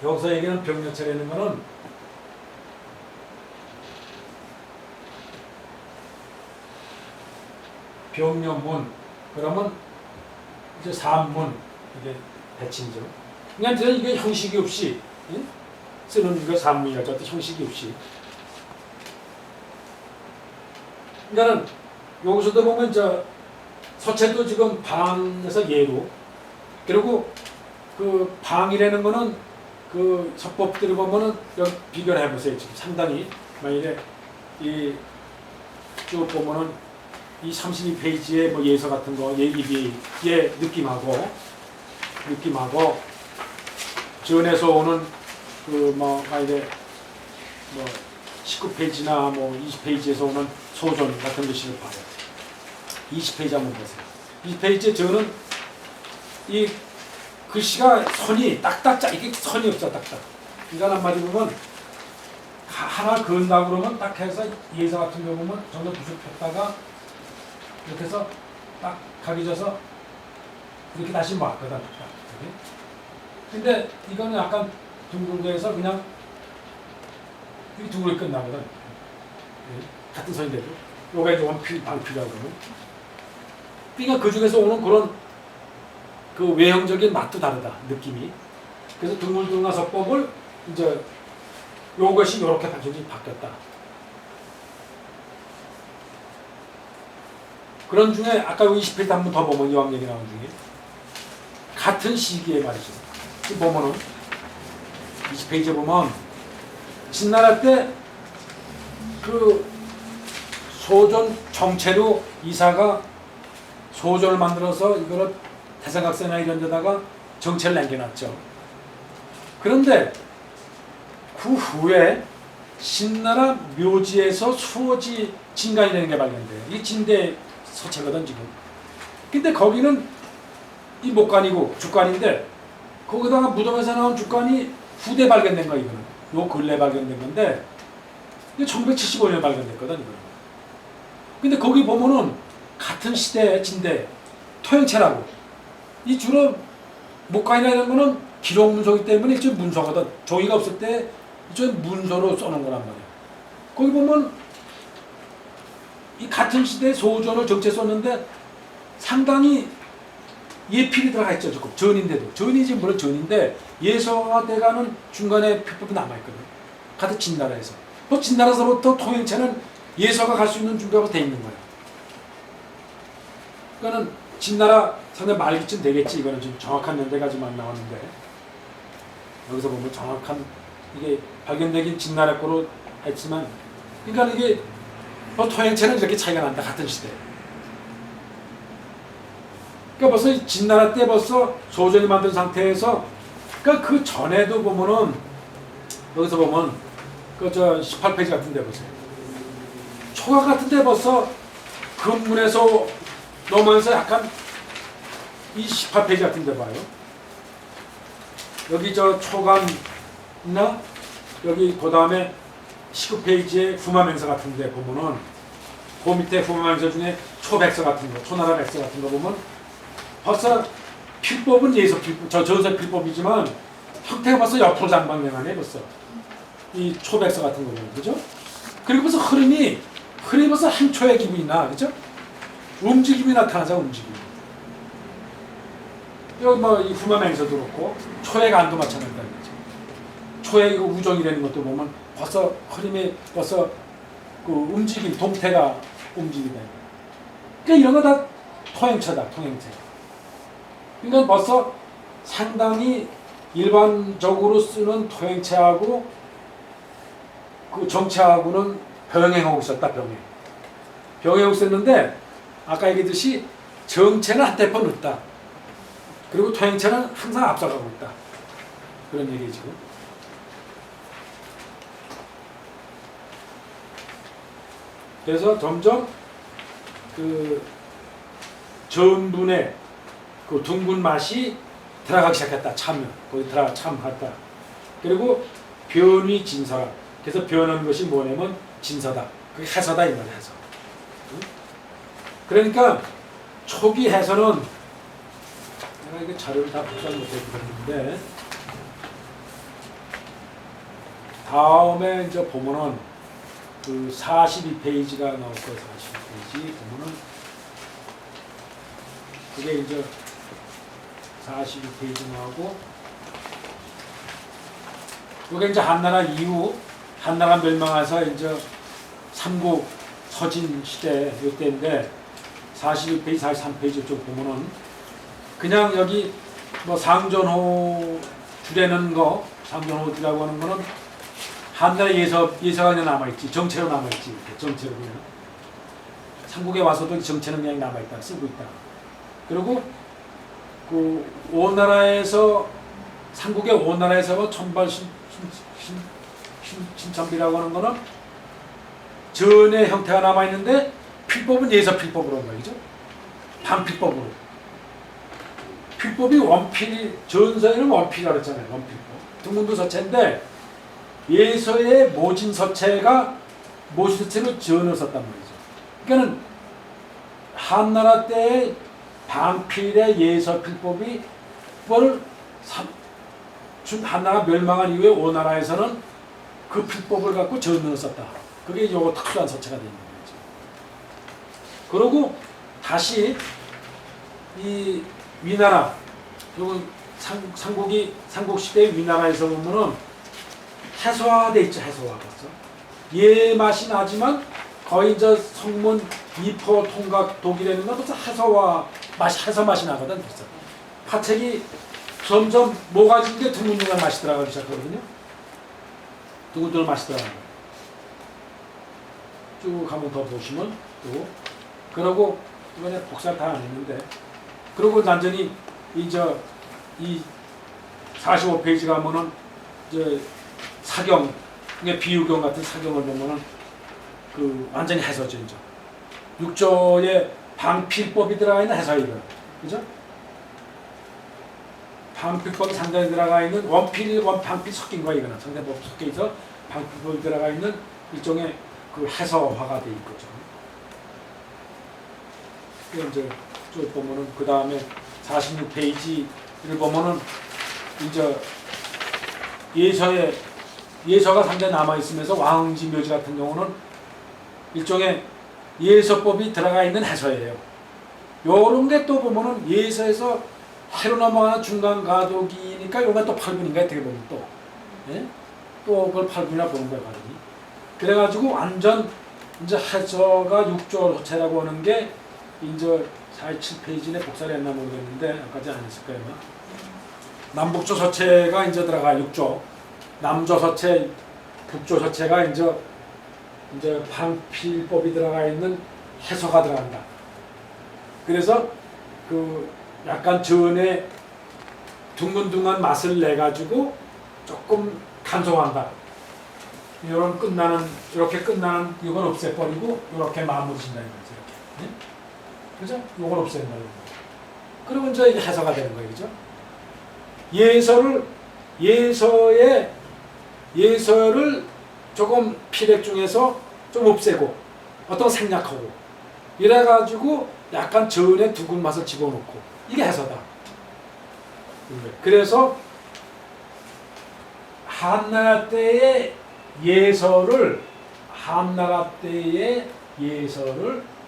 여기서 얘기하는 병력체라는 거는 병력문 그러면 이제 산문 이게 대칭이죠. 그러니까 이게 형식이 없이 쓰는 거 산문이라죠. 어떤 형식이 없이. 그러니까는 여기서도 보면 저 서체도 지금 방에서 예로 그리고 그 방이라는 거는 그 서법들을 보면은 여기 비교를 해보세요. 지금 상당히 만약에 이 쭉 보면은 이 32페이지의 뭐 예서 같은 거 예기비의 느낌하고 전에서 오는 그 뭐 만약에 뭐 19페이지나 뭐 20페이지에서 오는 소전 같은 것을 봐요. 20페이지 한번 보세요. 20페이지에 저는 이 글씨가 선이 딱딱 이게 선이 없어 딱딱. 그러니까 한마디 보면 하나 그은다고 그러면 딱 해서 예서 같은 경우 보면 전부 붓을 폈다가 이렇게 해서 딱 각이 져서 이렇게 다시 맞거든. 근데 이거는 약간 둥글게 해서 그냥 이렇게 둥글게 끝나거든. 같은 선인데도 요가 이제 방피라고 그러면 그러니까 그 중에서 오는 그런 그 외형적인 맛도 다르다 느낌이. 그래서 둥글둥글한 서법을 이제 요것이 이렇게 완전히 바뀌었다. 그런 중에 아까 20페이지 한 번 더 보면 이왕 얘기 나온 중에 같은 시기에 말이죠. 보면은 20페이지에 보면 진나라 때 그 소전 정체로 이사가 소전을 만들어서 이거를 대성각선이나 이런 데다가 정체를 남겨놨죠. 그런데 그 후에 신나라 묘지에서 수호지 진간이라는 게 발견돼요. 이 진대 서체거든 지금. 근데 거기는 이 목간이고 죽간인데 거기다가 무덤에서 나온 죽간이 후대 발견된 거야 이거는. 요 근래 발견된 건데 이게 1975년에 발견됐거든 이거는. 근데 거기 보면은 같은 시대의 진대 토행체라고. 이 주로 목간이라는 거는 기록 문서이기 때문에 일종의 문서거든. 종이가 없을 때 일종의 문서로 써놓은 거란 말이야. 거기 보면 이 같은 시대의 소전을 정체 썼는데 상당히 예필이 들어가 있죠. 조금 전인데도 전이지 물론 전인데 예서가 돼가는 중간에 표법이 남아있거든. 같은 진나라에서 또 진나라에서부터 통행체는 예서가 갈 수 있는 준비가 돼 있는 거야. 그러니까는 진나라 상당히 말기쯤 되겠지. 이거는 지금 정확한 연대까지만 나왔는데 여기서 보면 정확한 이게 발견되긴 진나라 거로 했지만 그러니까 이게 토행체는 이렇게 차이가 난다. 같은 시대. 그러니까 벌써 진나라 때 벌써 소전이 만든 상태에서 그러니까 그 전에도 보면은 여기서 보면 그 저 18페이지 같은 데 보세요. 초각 같은 데 벌써 근문에서 넘어서 약간 이 18페이지 같은 데 봐요. 여기 저 초간이나 여기 그 다음에 19페이지에 후마맹서 같은 데 보면은 그 밑에 후마맹서 중에 초백서 같은 거, 초나라 백서 같은 거 보면 벌써 필법은 예서 필법, 저서 필법이지만 형태가 벌써 옆으로 장방명하네 벌써. 이 초백서 같은 거 보면 그죠? 그리고 벌써 흐름이 벌써 한 초의 기분이 나, 그죠? 움직임이 나타나자 움직임. 여기 뭐 이 후마맹서도 그렇고 초의 간도 마찬가지다 그죠? 초의 이거 우정이라는 것도 보면 벌써 흐름이 벌써 그 움직임, 동태가 움직이다. 그러니까 이런 거 다 토행체다, 토행체. 그러니까 벌써 상당히 일반적으로 쓰는 토행체하고 그 정체하고는 병행하고 있었다, 병행하고 있었는데 아까 얘기했듯이 정체는 한 대포 늦다. 그리고 토행체는 항상 앞서가고 있다. 그런 얘기예요, 지금. 그래서 점점 그 전분의 그 둥근 맛이 들어가기 시작했다. 참여. 거기 들어가 참했다. 그리고 변위 진서라. 그래서 변하는 것이 뭐냐면 진서다. 그게 해서다 이 말이야. 해서. 응? 그러니까 초기 해서는 내가 이거 자료를 다 복사 못했는데 다음에 이제 보면은 그 42페이지가 나올 거예요. 42페이지 보면은 그게 이제 42페이지 나오고 이게 이제 한나라 이후 한나라 멸망해서 이제 삼국 서진 시대 이때인데 42페이지, 43페이지 쪽 보면은 그냥 여기 뭐 상전호 주라는 거, 상전호 주라고 하는 거는 한나라 예서가 그냥 남아있지, 정체로 남아있지, 이렇게 정체로 그냥. 삼국에 와서도 정체는 그냥 남아있다, 쓰고 있다. 그리고 그 오나라에서 삼국의 오나라에서 천발 신천비라고 하는 거는 전의 형태가 남아있는데 필법은 예서 필법으로 한 거죠. 반필법으로. 필법이 원필, 전서에는 원필이라고 그랬잖아요. 원필법. 등문도 서체인데 예서의 모진 서체가 모진 서체로 전을 썼단 말이죠. 그러니까는 한나라 때의 반필의 예서 필법이 그거를 한나라가 멸망한 이후에 오나라에서는 그 필법을 갖고 전을 썼다. 그게 요거 특수한 서체가 되는 거죠. 그리고 다시 이 위나라, 요거 삼국 시대의 위나라에서 보면은 해소화돼 있죠. 해소화 벌써. 예 맛이 나지만 거의 이제 성문 이포 통각 독이라는 건 벌써 해소화 맛이 해서 맛이 나거든. 벌써. 파책이 점점 모가진 게 드문드문 맛이 들어가기 시작하거든요. 드문드문 맛이 들어가는 거예요. 쭉 한번 더 보시면 또 그러고 이번에 복사 다 안 했는데 그리고 완전히 이제 이 45페이지 가면은 이제 사경, 비유경 같은 사경을 보면은 그 완전히 해서죠. 이제 6조에 방필법이 들어가 있는 해서이거든. 그죠? 방필법이 상당히 들어가 있는 원필, 방필 섞인 거야. 이거는 상당히 섞여 있어 방필법이 들어가 있는 일종의 그 해서화가 돼 있거죠. 이제 쭉 보면은 그 다음에 46페이지를 보면은 이제 예서가 상당히 남아 있으면서 왕지 묘지 같은 경우는 일종의 예서법이 들어가 있는 해서예요. 요런 게 또 보면은 예서에서 해로 넘어가는 중간 가독이니까 요건 또 8분인가 어떻게 보면 또 예? 또 그걸 8분이나 보는 거예요, 가독이. 그래가지고 완전 이제 해서가 6조 서체라고 하는 게 이제 47페이지에 복사를 했나 모르겠는데 아까지 안 했을 거예요. 남북조 서체가 이제 들어가 6조, 남조 서체, 북조 서체가 이제 방필법이 들어가 있는 해서가 들어간다. 그래서 그 약간 전에 둥근둥한 맛을 내 가지고 조금 간소한다. 이렇게 끝나는 이건 없애버리고 이렇게 마무리 진다는 거죠. 이렇게. 네? 그죠? 이걸 없앤다. 그러면 이제 이게 해서가 되는 거예요. 그죠? 예서를 조금 필액 중에서 좀 없애고 어떤 생략하고 이래가지고 약간 전에 두근 맛을 집어넣고 이게 해서다. 그래서 한나라 때의 예서를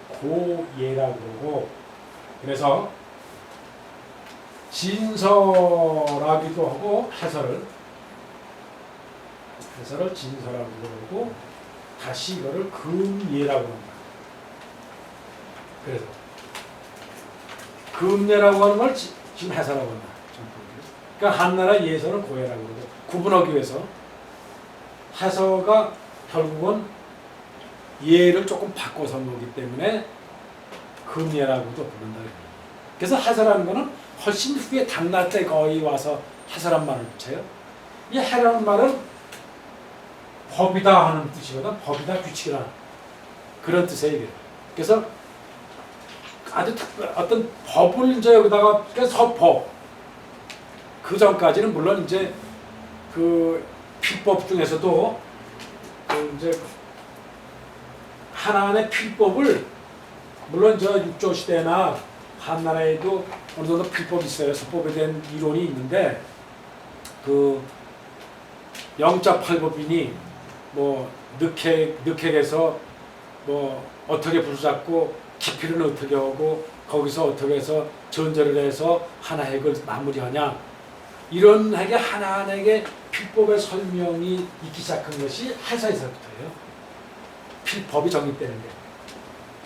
고예라고 그러고 그래서 진서라기도 하고 해설을 진서라고 그러고 다시 이거를 금예라고 합니다. 그래서 금예라고 하는 걸 지금 해설하고 한다. 그러니까 한나라 예서는 고예라고 그러고 구분하기 위해서 해서가 결국은 예를 조금 바꿔서 한 거기 때문에 금예라고도 부른다. 그래서 해설하는 거는 훨씬 후에 당날 때 거의 와서 해설한 말을 붙여요. 이 해라는 말은 법이다 하는 뜻이거든. 법이다, 규칙이다. 그런 뜻이에요. 그래서 아주 어떤 법을 이제 여기다가 서법 그 전까지는 물론 이제 그 필법 중에서도 그 이제 하나하나의 필법을 물론 저 육조 시대나 한나라에도 어느 정도 필법이 있어요. 서법에 대한 이론이 있는데 그 영자팔법이니 뭐 늑핵에서 뭐 어떻게 부르잡고 기필은 어떻게 하고 거기서 어떻게 해서 전제를 해서 하나 핵을 마무리하냐 이런 핵의 하나하나에게 필법의 설명이 있기 시작한 것이 해서에서부터예요. 필법이 정립되는 게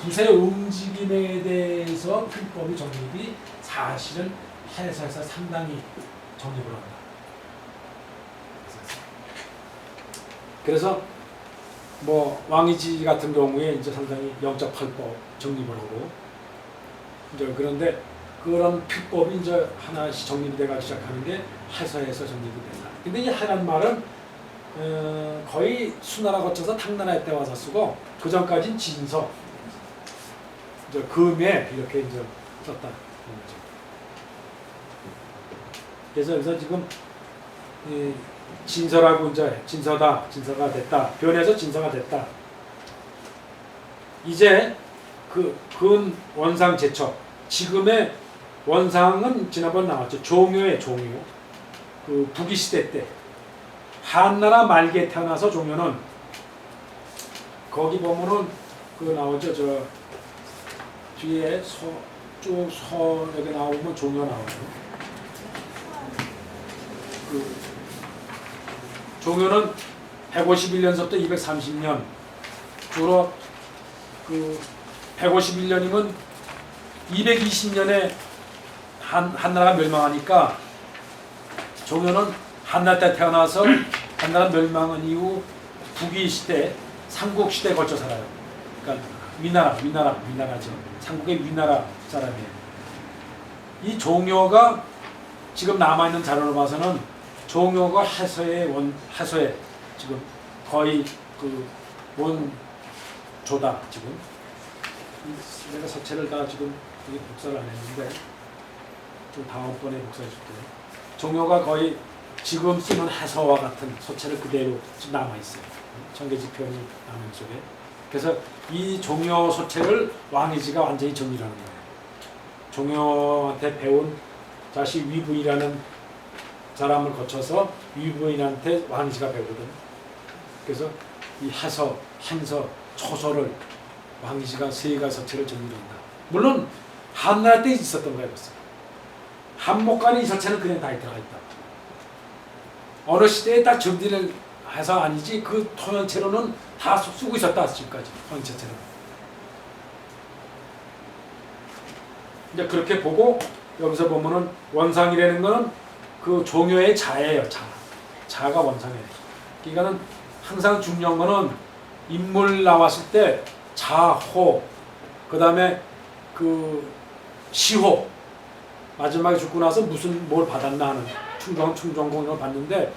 두세 움직임에 대해서 필법이 정립이 사실은 해서에서 상당히 정립을 한다. 그래서 뭐 왕이지 같은 경우에 이제 상당히 영자팔법 정립을 하고 이제 그런데 그런 필법이 이제 하나씩 정립이 돼가기 시작하는 게 해서에서 정립이 된다. 근데 이 해란 말은 거의 수나라 거쳐서 당나라 때 와서 쓰고 그 전까지는 진서, 이제 금에 이렇게 이제 썼다. 그래서 지금 이 진서라고 이제 진서가 됐다. 변해서 진서가 됐다. 이제 그 근 원상 제척. 지금의 원상은 지난번 나왔죠. 종묘의 종묘. 그 북위 시대 때 한나라 말기에 태어나서 종묘는 거기 보면은 그 나오죠. 저 뒤에 쭉 여기 나오면 종묘 나오죠. 그 종묘는 151년서부터 230년 주로 그 151년이면 220년에 한나라가 멸망하니까 종묘는 한나라 때 태어나서 한나라 멸망한 이후 북위 시대, 삼국 시대에 걸쳐 살아요. 그러니까 위나라죠. 삼국의 위나라 사람이에요. 이 종묘가 지금 남아있는 자료를 봐서는 종묘가 해서에 지금 거의 그 원조다. 지금 내가 서체를 다 지금 여기 복사를 안 했는데 좀 다음번에 복사해 줄게요. 종묘가 거의 지금 쓰는 해서와 같은 서체를 그대로 지금 남아 있어요. 청계지편이 남은 쪽에. 그래서 이 종묘 서체를 왕이지가 완전히 정리하는 거예요. 종묘한테 배운 자식 위부이라는 사람을 거쳐서 위부인한테 왕이지가 배우거든. 그래서 이 해서, 행서, 초서를 왕이지가 세가 서체를 정리한다. 물론 한나라 때 있었던 거예요. 벌써. 한목간에 이 서체는 그냥 다 들어가 있다. 어느 시대에 딱 정리를 해서 아니지 그 통영체로는 다 쓰고 있었다. 지금까지 통영체로는. 이제 그렇게 보고 여기서 보면은 원상이라는 거는 그 종묘의 자예요. 자가 원상이에요. 그러니까는 항상 중요한 거는 인물 나왔을 때 자호, 그 다음에 그 시호, 마지막에 죽고 나서 무슨 뭘 받았나 하는 충정공을 받는데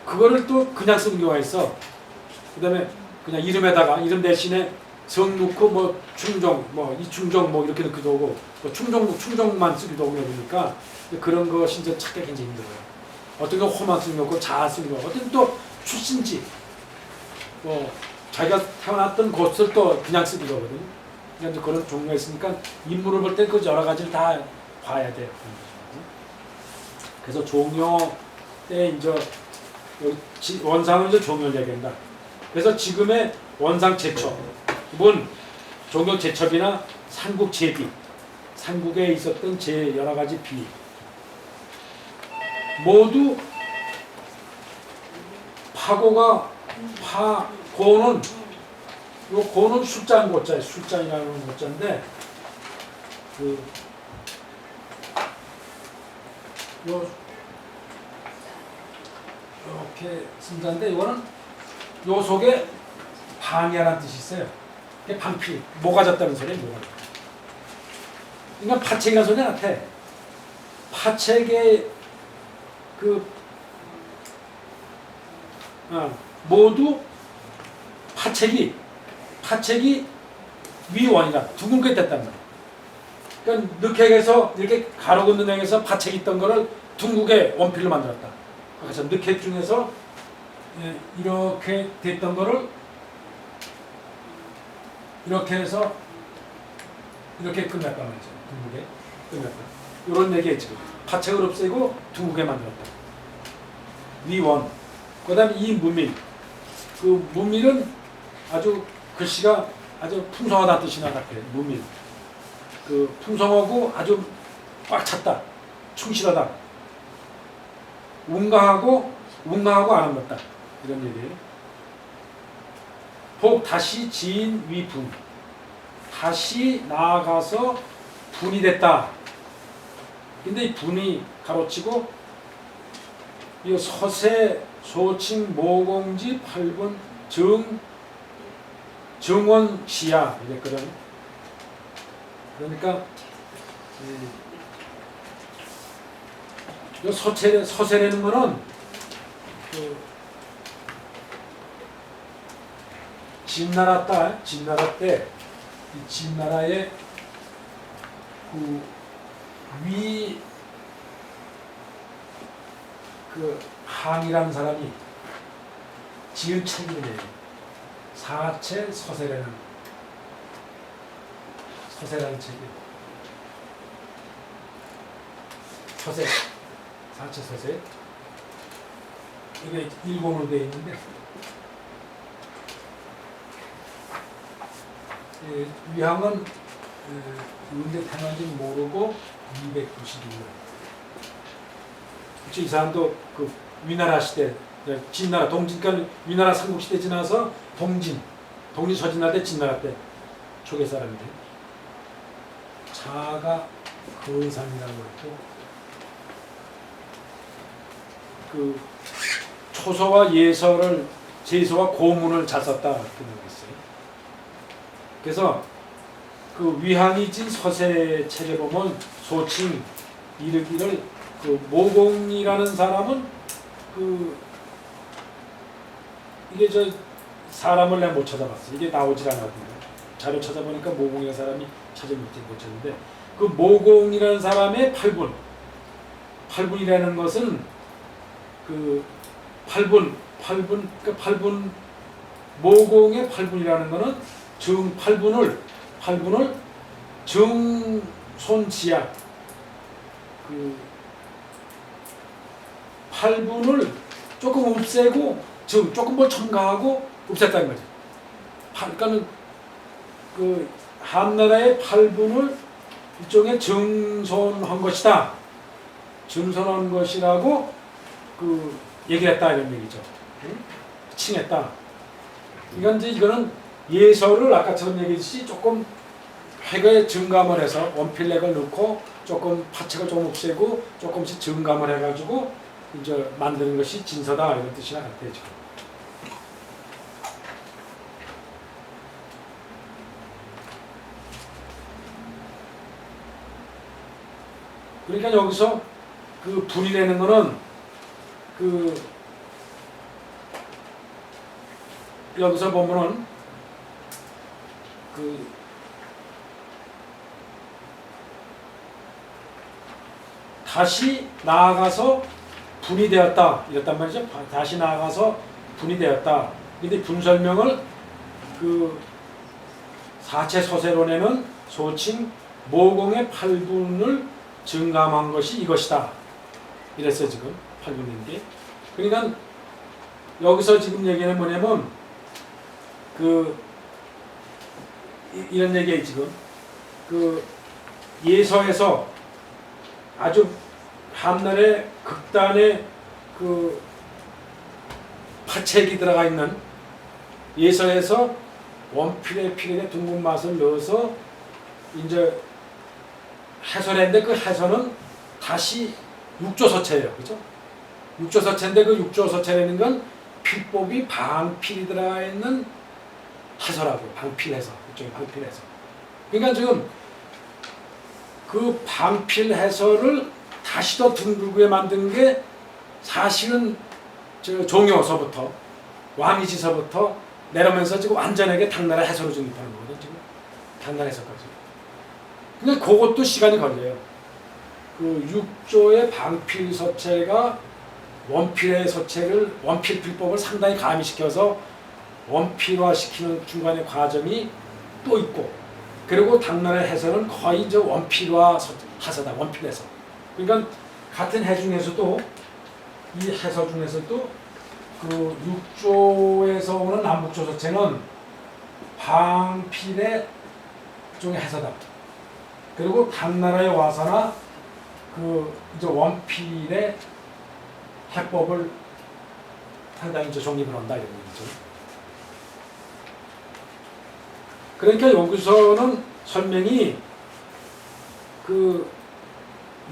그거를 또 그냥 쓰는 경우가 있어. 그 다음에 그냥 이름 대신에 성 넣고 뭐 충정, 뭐 이충정 뭐 이렇게 넣기도 하고 뭐 충정만 쓰기도 하고 그러니까 그런 거 진짜 찾기 굉장히 힘들어요. 어떤 거 호만 쓰는 거고 자 쓰는 거, 어떤 또 출신지, 뭐 자기가 태어났던 곳을 또 그냥 쓰기도 하거든요. 그러니까 그런 종류가 있으니까 인물을 볼 때 그 여러 가지를 다 봐야 돼요. 그래서 종묘 때 이제 원상은 이제 종묘를 얘기한다. 그래서 지금의 원상 제첩, 문 종묘 제첩이나 삼국 제비, 삼국에 있었던 제 여러 가지 비 모두 고는 요 고는 숫자인 고자예요. 숫자이라는 고자인데 이렇게 쓴다는데 이거는 요 속에 방해라는 뜻이 있어요. 이게 방피, 모가졌다는 소리예요. 모가졌다. 그러니까 파책이라는 소리 같아. 파책의 모두 파책이 위원이다. 둥글게 됐단 말이야. 그러니까 늑핵에서 이렇게 가로 긋는 행에서 파책이 있던 거를 둥글게 원필로 만들었다. 그래서 늑핵 중에서 이렇게 됐던 거를 이렇게 해서 이렇게 끝났단 말이죠. 둥글게 끝났다. 이런 얘기에 지금 파책을 없애고 둥글게 만들었다. 위원. 그다음에 이 무민. 그 무민은 아주 글씨가 아주 풍성하다는 뜻이 나같아요. 무민. 그 풍성하고 아주 꽉 찼다. 충실하다. 운강하고 안 한다. 이런 얘기예요. 복 다시 지인 위분. 다시 나아가서 분이 됐다. 근데 이 분이 가로치고 이 서세 소칭 모공지 8분 증원시야 이랬거든. 그러니까 이 서세라는 거는 그 진나라 때 이 진나라의 그 항이라는 사람이 지은 책이에요. 사체 서세라는 책이에요. 사체 서세. 이게 일본어로 되어 있는데 위항은 언제 태어난지 모르고 291년. 이 사람도 그 위나라 시대, 진나라 동진까지 위나라 삼국시대 지나서 동진 서진날 때 진나라 때 초계 사람인데 자가 거산이라고 했고 그 초서와 예서를 제서와 고문을 잘 썼다 그런 거 있어요. 그래서 그 위항이 진 서세 책에 보면 소칭 이르기를 그 모공이라는 사람은 그 이게 저 사람을 내가 못 찾아봤어. 이게 나오질 않았거든요. 자료 찾아보니까 모공이라는 사람이 못 찾았는데 그 모공이라는 사람의 8분이라는 것은 그 8분 모공의 8분이라는 거는 정 8분을 정손지야 그 8분을 조금 없애고 조금 뭘 첨가하고 없앴다는 거죠. 그러니까는 그 한나라의 8분을 일종의 정손한 것이다. 정손한 것이라고 그 얘기했다 이런 얘기죠. 칭했다. 이거는 예서를 아까처럼 얘기했듯이 조금 획을 증감을 해서 원필렉을 넣고 조금 파책을 좀 없애고 조금씩 증감을 해가지고 이제 만드는 것이 진서다 이런 뜻이 나갔대요. 그러니까 여기서 그 분이라는 거는 그 여기서 보면은 그 다시 나아가서 분이 되었다 이랬단 말이죠. 다시 나아가서 분이 되었다. 근데 분 설명을 그 사체 서세론에는 소칭 모공의 8분을 증감한 것이 이것이다. 이랬어요 지금 8분인 게. 그러니까 여기서 지금 얘기는 뭐냐면 그 이런 얘기예요 지금. 그 예서에서 아주 한날의 극단의 그 파책이 들어가 있는 예서에서 원필의 필에 둥근 맛을 넣어서 이제 해설했는데 그 해설은 다시 육조서체예요. 그죠? 육조서체인데 그 육조서체라는 건 필법이 방필이 들어가 있는 해설하고 방필해서 그쪽에 방필해서. 그러니까 지금 그 방필 해설을 다시 더 둥글게 만든 게 사실은 저 종효서부터 왕이지서부터 내려오면서 지금 완전하게 당나라 해설을 정립하는 거거든요. 지금 당나라 해설까지. 근데 그것도 시간이 걸려요. 그 6조의 방필서체가 원필의 서체를 원필 필법을 상당히 가미시켜서 원필화시키는 중간의 과정이 또 있고, 그리고 당나라의 해설은 거의 이제 원필화 하서다, 원필 해설. 그러니까 같은 해 중에서도 이 해설 중에서도 그 육조에서 오는 남북조 서체는 방필의 종의 해서다. 그리고 당나라에 와서나 그 이제 원필의 해법을 상당히 이제 정립을 한다 이런 얘기죠. 그러니까 여기서는 설명이 그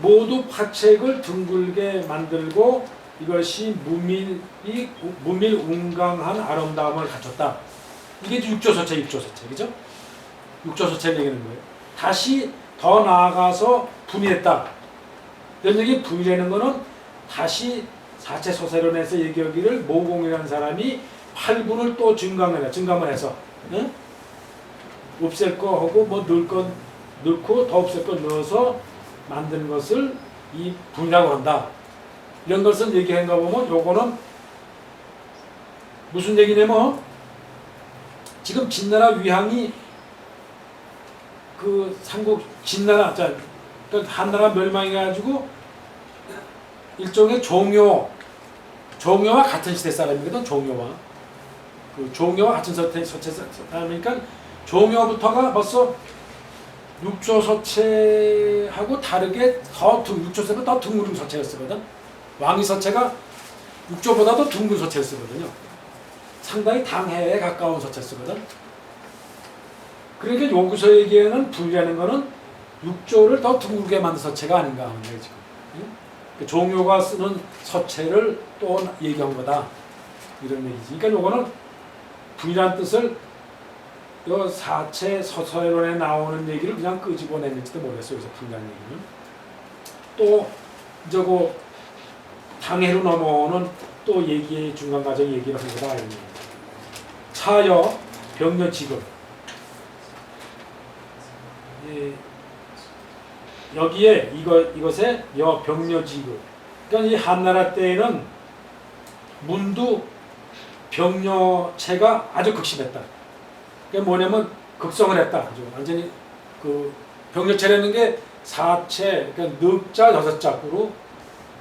모두 파책을 둥글게 만들고 이것이 무밀웅강한 아름다움을 갖췄다. 이게 육조서체, 그죠? 육조서체 얘기하는 거예요. 다시 더 나아가서 분이했다. 이런 얘기, 분이라는 거는 다시 사체 소세론에서 얘기하기를 모공이라는 사람이 8분을 또 증감을 해서, 응? 없앨 거 하고 뭐 넣을 거 넣고 더 없앨 거 넣어서 만드는 것을 이 분이라고 한다. 이런 것을 얘기한가 보면 요거는 무슨 얘기냐면 지금 진나라 위항이 그 삼국 진나라, 그러니까 한나라 멸망해가지고 일종의 종효와 같은 시대 사람이거든. 종효와 같은 서체 사람이니까 종효부터가 벌써 육조서체하고 다르게 육조서체가 더 둥근 서체였거든. 왕위 서체가 육조보다도 둥근 서체였거든요. 상당히 당해에 가까운 서체였거든. 그러니까 여기서 얘기하는 분리하는 거는 육조를 더 둥글게 만든 서체가 아닌가 하는 거예요, 지금. 응? 종효가 쓰는 서체를 또 얘기한 거다. 이런 얘기지. 그러니까 요거는 분이라는 뜻을 요 사체 서서론에 나오는 얘기를 그냥 끄집어냈는지도 모르겠어요. 여기서 분이라는 얘기는. 또 이제 그 당해로 넘어오는 또 얘기의 중간 과정 얘기를 한 거다. 이런 얘기. 차여 병려 지급. 예, 여기에 이것에 여 병려 지급. 그러니까 이 한나라 때에는 문두 병려체가 아주 극심했다. 그게 뭐냐면 극성을 했다. 완전히 그 병려체라는 게 사체, 그러니까 늑자 여섯 자구로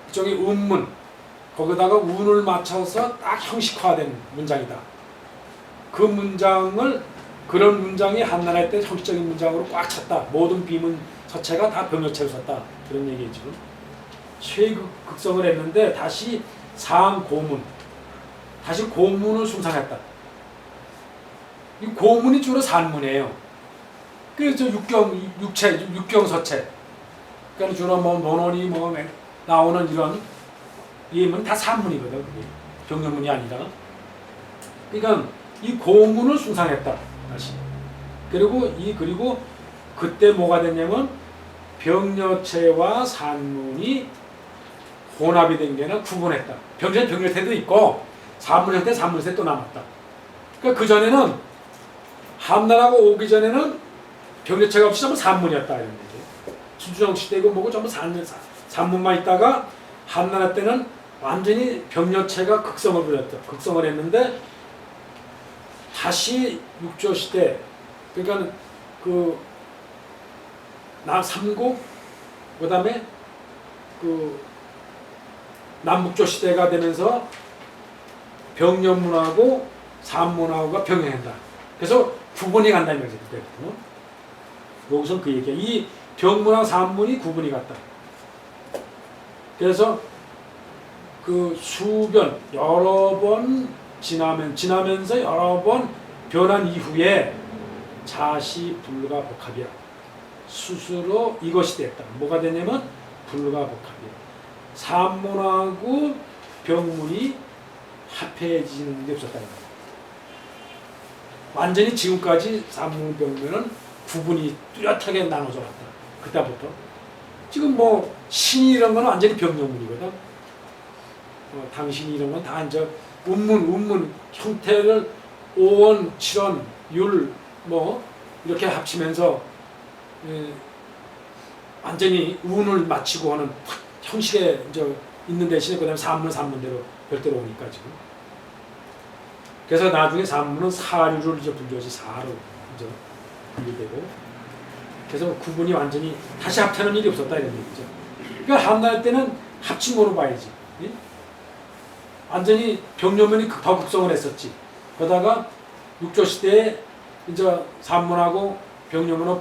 이쪽에 운문, 거기다가 운을 맞춰서 딱 형식화된 문장이다. 그 문장을, 그런 문장이 한나라 때 형식적인 문장으로 꽉 찼다. 모든 비문 서체가 다 병려체를 썼다. 그런 얘기죠. 최극성을 했는데 다시 상고문, 다시 고문을 숭상했다. 이 고문이 주로 산문이에요. 그래서 육경 서체. 그러니까 주로 뭐 논어니 뭐 나오는 이런 예문 다 산문이거든. 그게 병려문이 아니라. 그러니까 이 고문을 숭상했다. 다시. 그리고 그때 뭐가 됐냐면 병려체와 산문이 혼합이 된 게는 구분했다. 병려태도 있고 산문형태, 산문세 또 남았다. 그러니까 그 전에는 한나라가 오기 전에는 병려체가 없이 전부 산문이었다 이런 얘기. 수주정 시대고 뭐고 전부 산문만 있다가 한나라 때는 완전히 병려체가 극성을 부렸다. 극성을 했는데 다시 육조 시대, 그러니까 그 삼국, 그다음에 그 남북조 시대가 되면서 병려문하고 산문하고가 병행한다. 그래서 구분이 간다는 거지 그때부터. 여기서 그 얘기야. 이 병문하고 산문이 구분이 갔다. 그래서 그 수변 여러 번 지나면서 여러 번 변한 이후에 자시 불가복합이야. 스스로 이것이 됐다. 뭐가 되냐면 불가복합이야. 산문하고 병문이 합해지는 게 없었다는 거야. 완전히 지금까지 산문 병문은 구분이 뚜렷하게 나눠져 갔다. 그때부터. 지금 뭐 신이 이런 건 완전히 병려문이거든. 당신이 이런 건 다 이제 운문 형태를 5원, 7원, 율 뭐 이렇게 합치면서 완전히 운을 맞추고 하는 형식의 이제 있는 대신에 그다음에 산문은 산문대로 별도로 오니까 지금. 그래서 나중에 산문은 사류를 이제 분류해서 사로 이제 분류되고. 그래서 구분이 완전히 다시 합치는 일이 없었다 이런 얘기죠. 그러니까 한날 때는 합친거로 봐야지. 예? 완전히 병료면이 급하급성을 했었지. 그러다가 육조 시대에 이제 산문하고 병료문을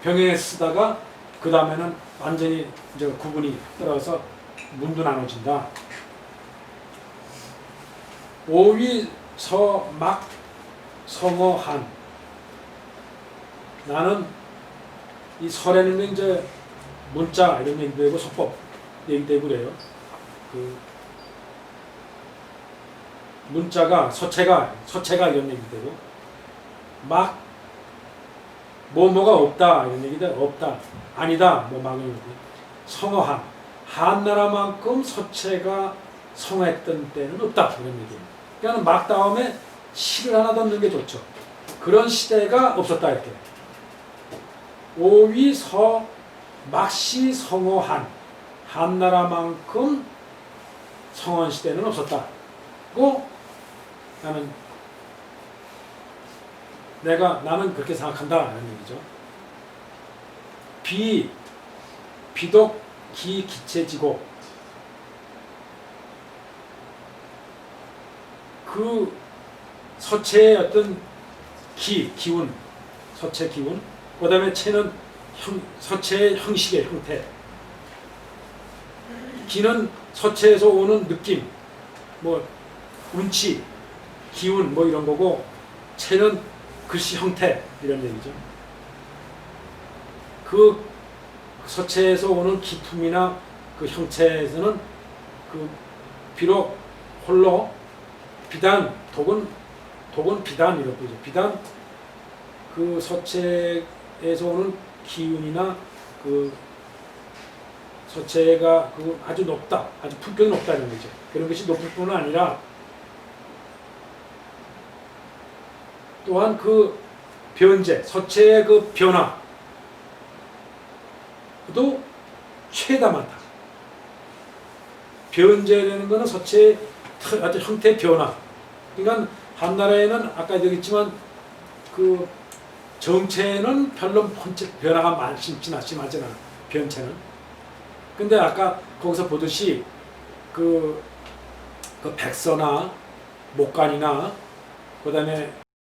병행해 쓰다가 그 다음에는 완전히 이제 구분이 떨어져서 문도 나눠진다. 오위 서막 성어한. 나는 이 설에는 이제 문자 이런 얘기도 되고 소법 얘기되고 그래요. 그 문자가 서체가 이런 얘기도 되고 막 뭐뭐가 없다 이런 얘기도 없다 아니다 뭐 막은 얘기. 성어한 한나라만큼 서체가 성했던 때는 없다 이런 얘기예요. 그러니까 막 다음에 시를 하나 더 넣는 게 좋죠. 그런 시대가 없었다 이렇게. 오위 서 막시 성어한 한나라만큼 성원 시대는 없었다고 나는 그렇게 생각한다 라는 얘기죠. 비독 기체지고 그 서체의 어떤 기운 서체 기운 그 다음에 체는 서체의 형식의 형태 기는 서체에서 오는 느낌 뭐 운치 기운 뭐 이런 거고 체는 글씨 형태 이런 얘기죠. 그 서체에서 오는 기품이나 그 형체에서는 그 비록 홀로 비단 독은 비단 이렇게 보죠. 비단 그 서체에서 오는 기운이나 그 서체가 그 아주 높다, 아주 품격이 높다는 거죠. 그런 것이 높을 뿐만 아니라 또한 그 변제, 서체의 그 변화도 최다 많다. 변제라는 것은 서체의 아주 형태 변화. 그러니까 한나라에는 아까 얘기했지만 그 정체는 별로 변화가 심하지는 않아. 변체는. 근데 아까 거기서 보듯이 그 백서나 목간이나 그다음에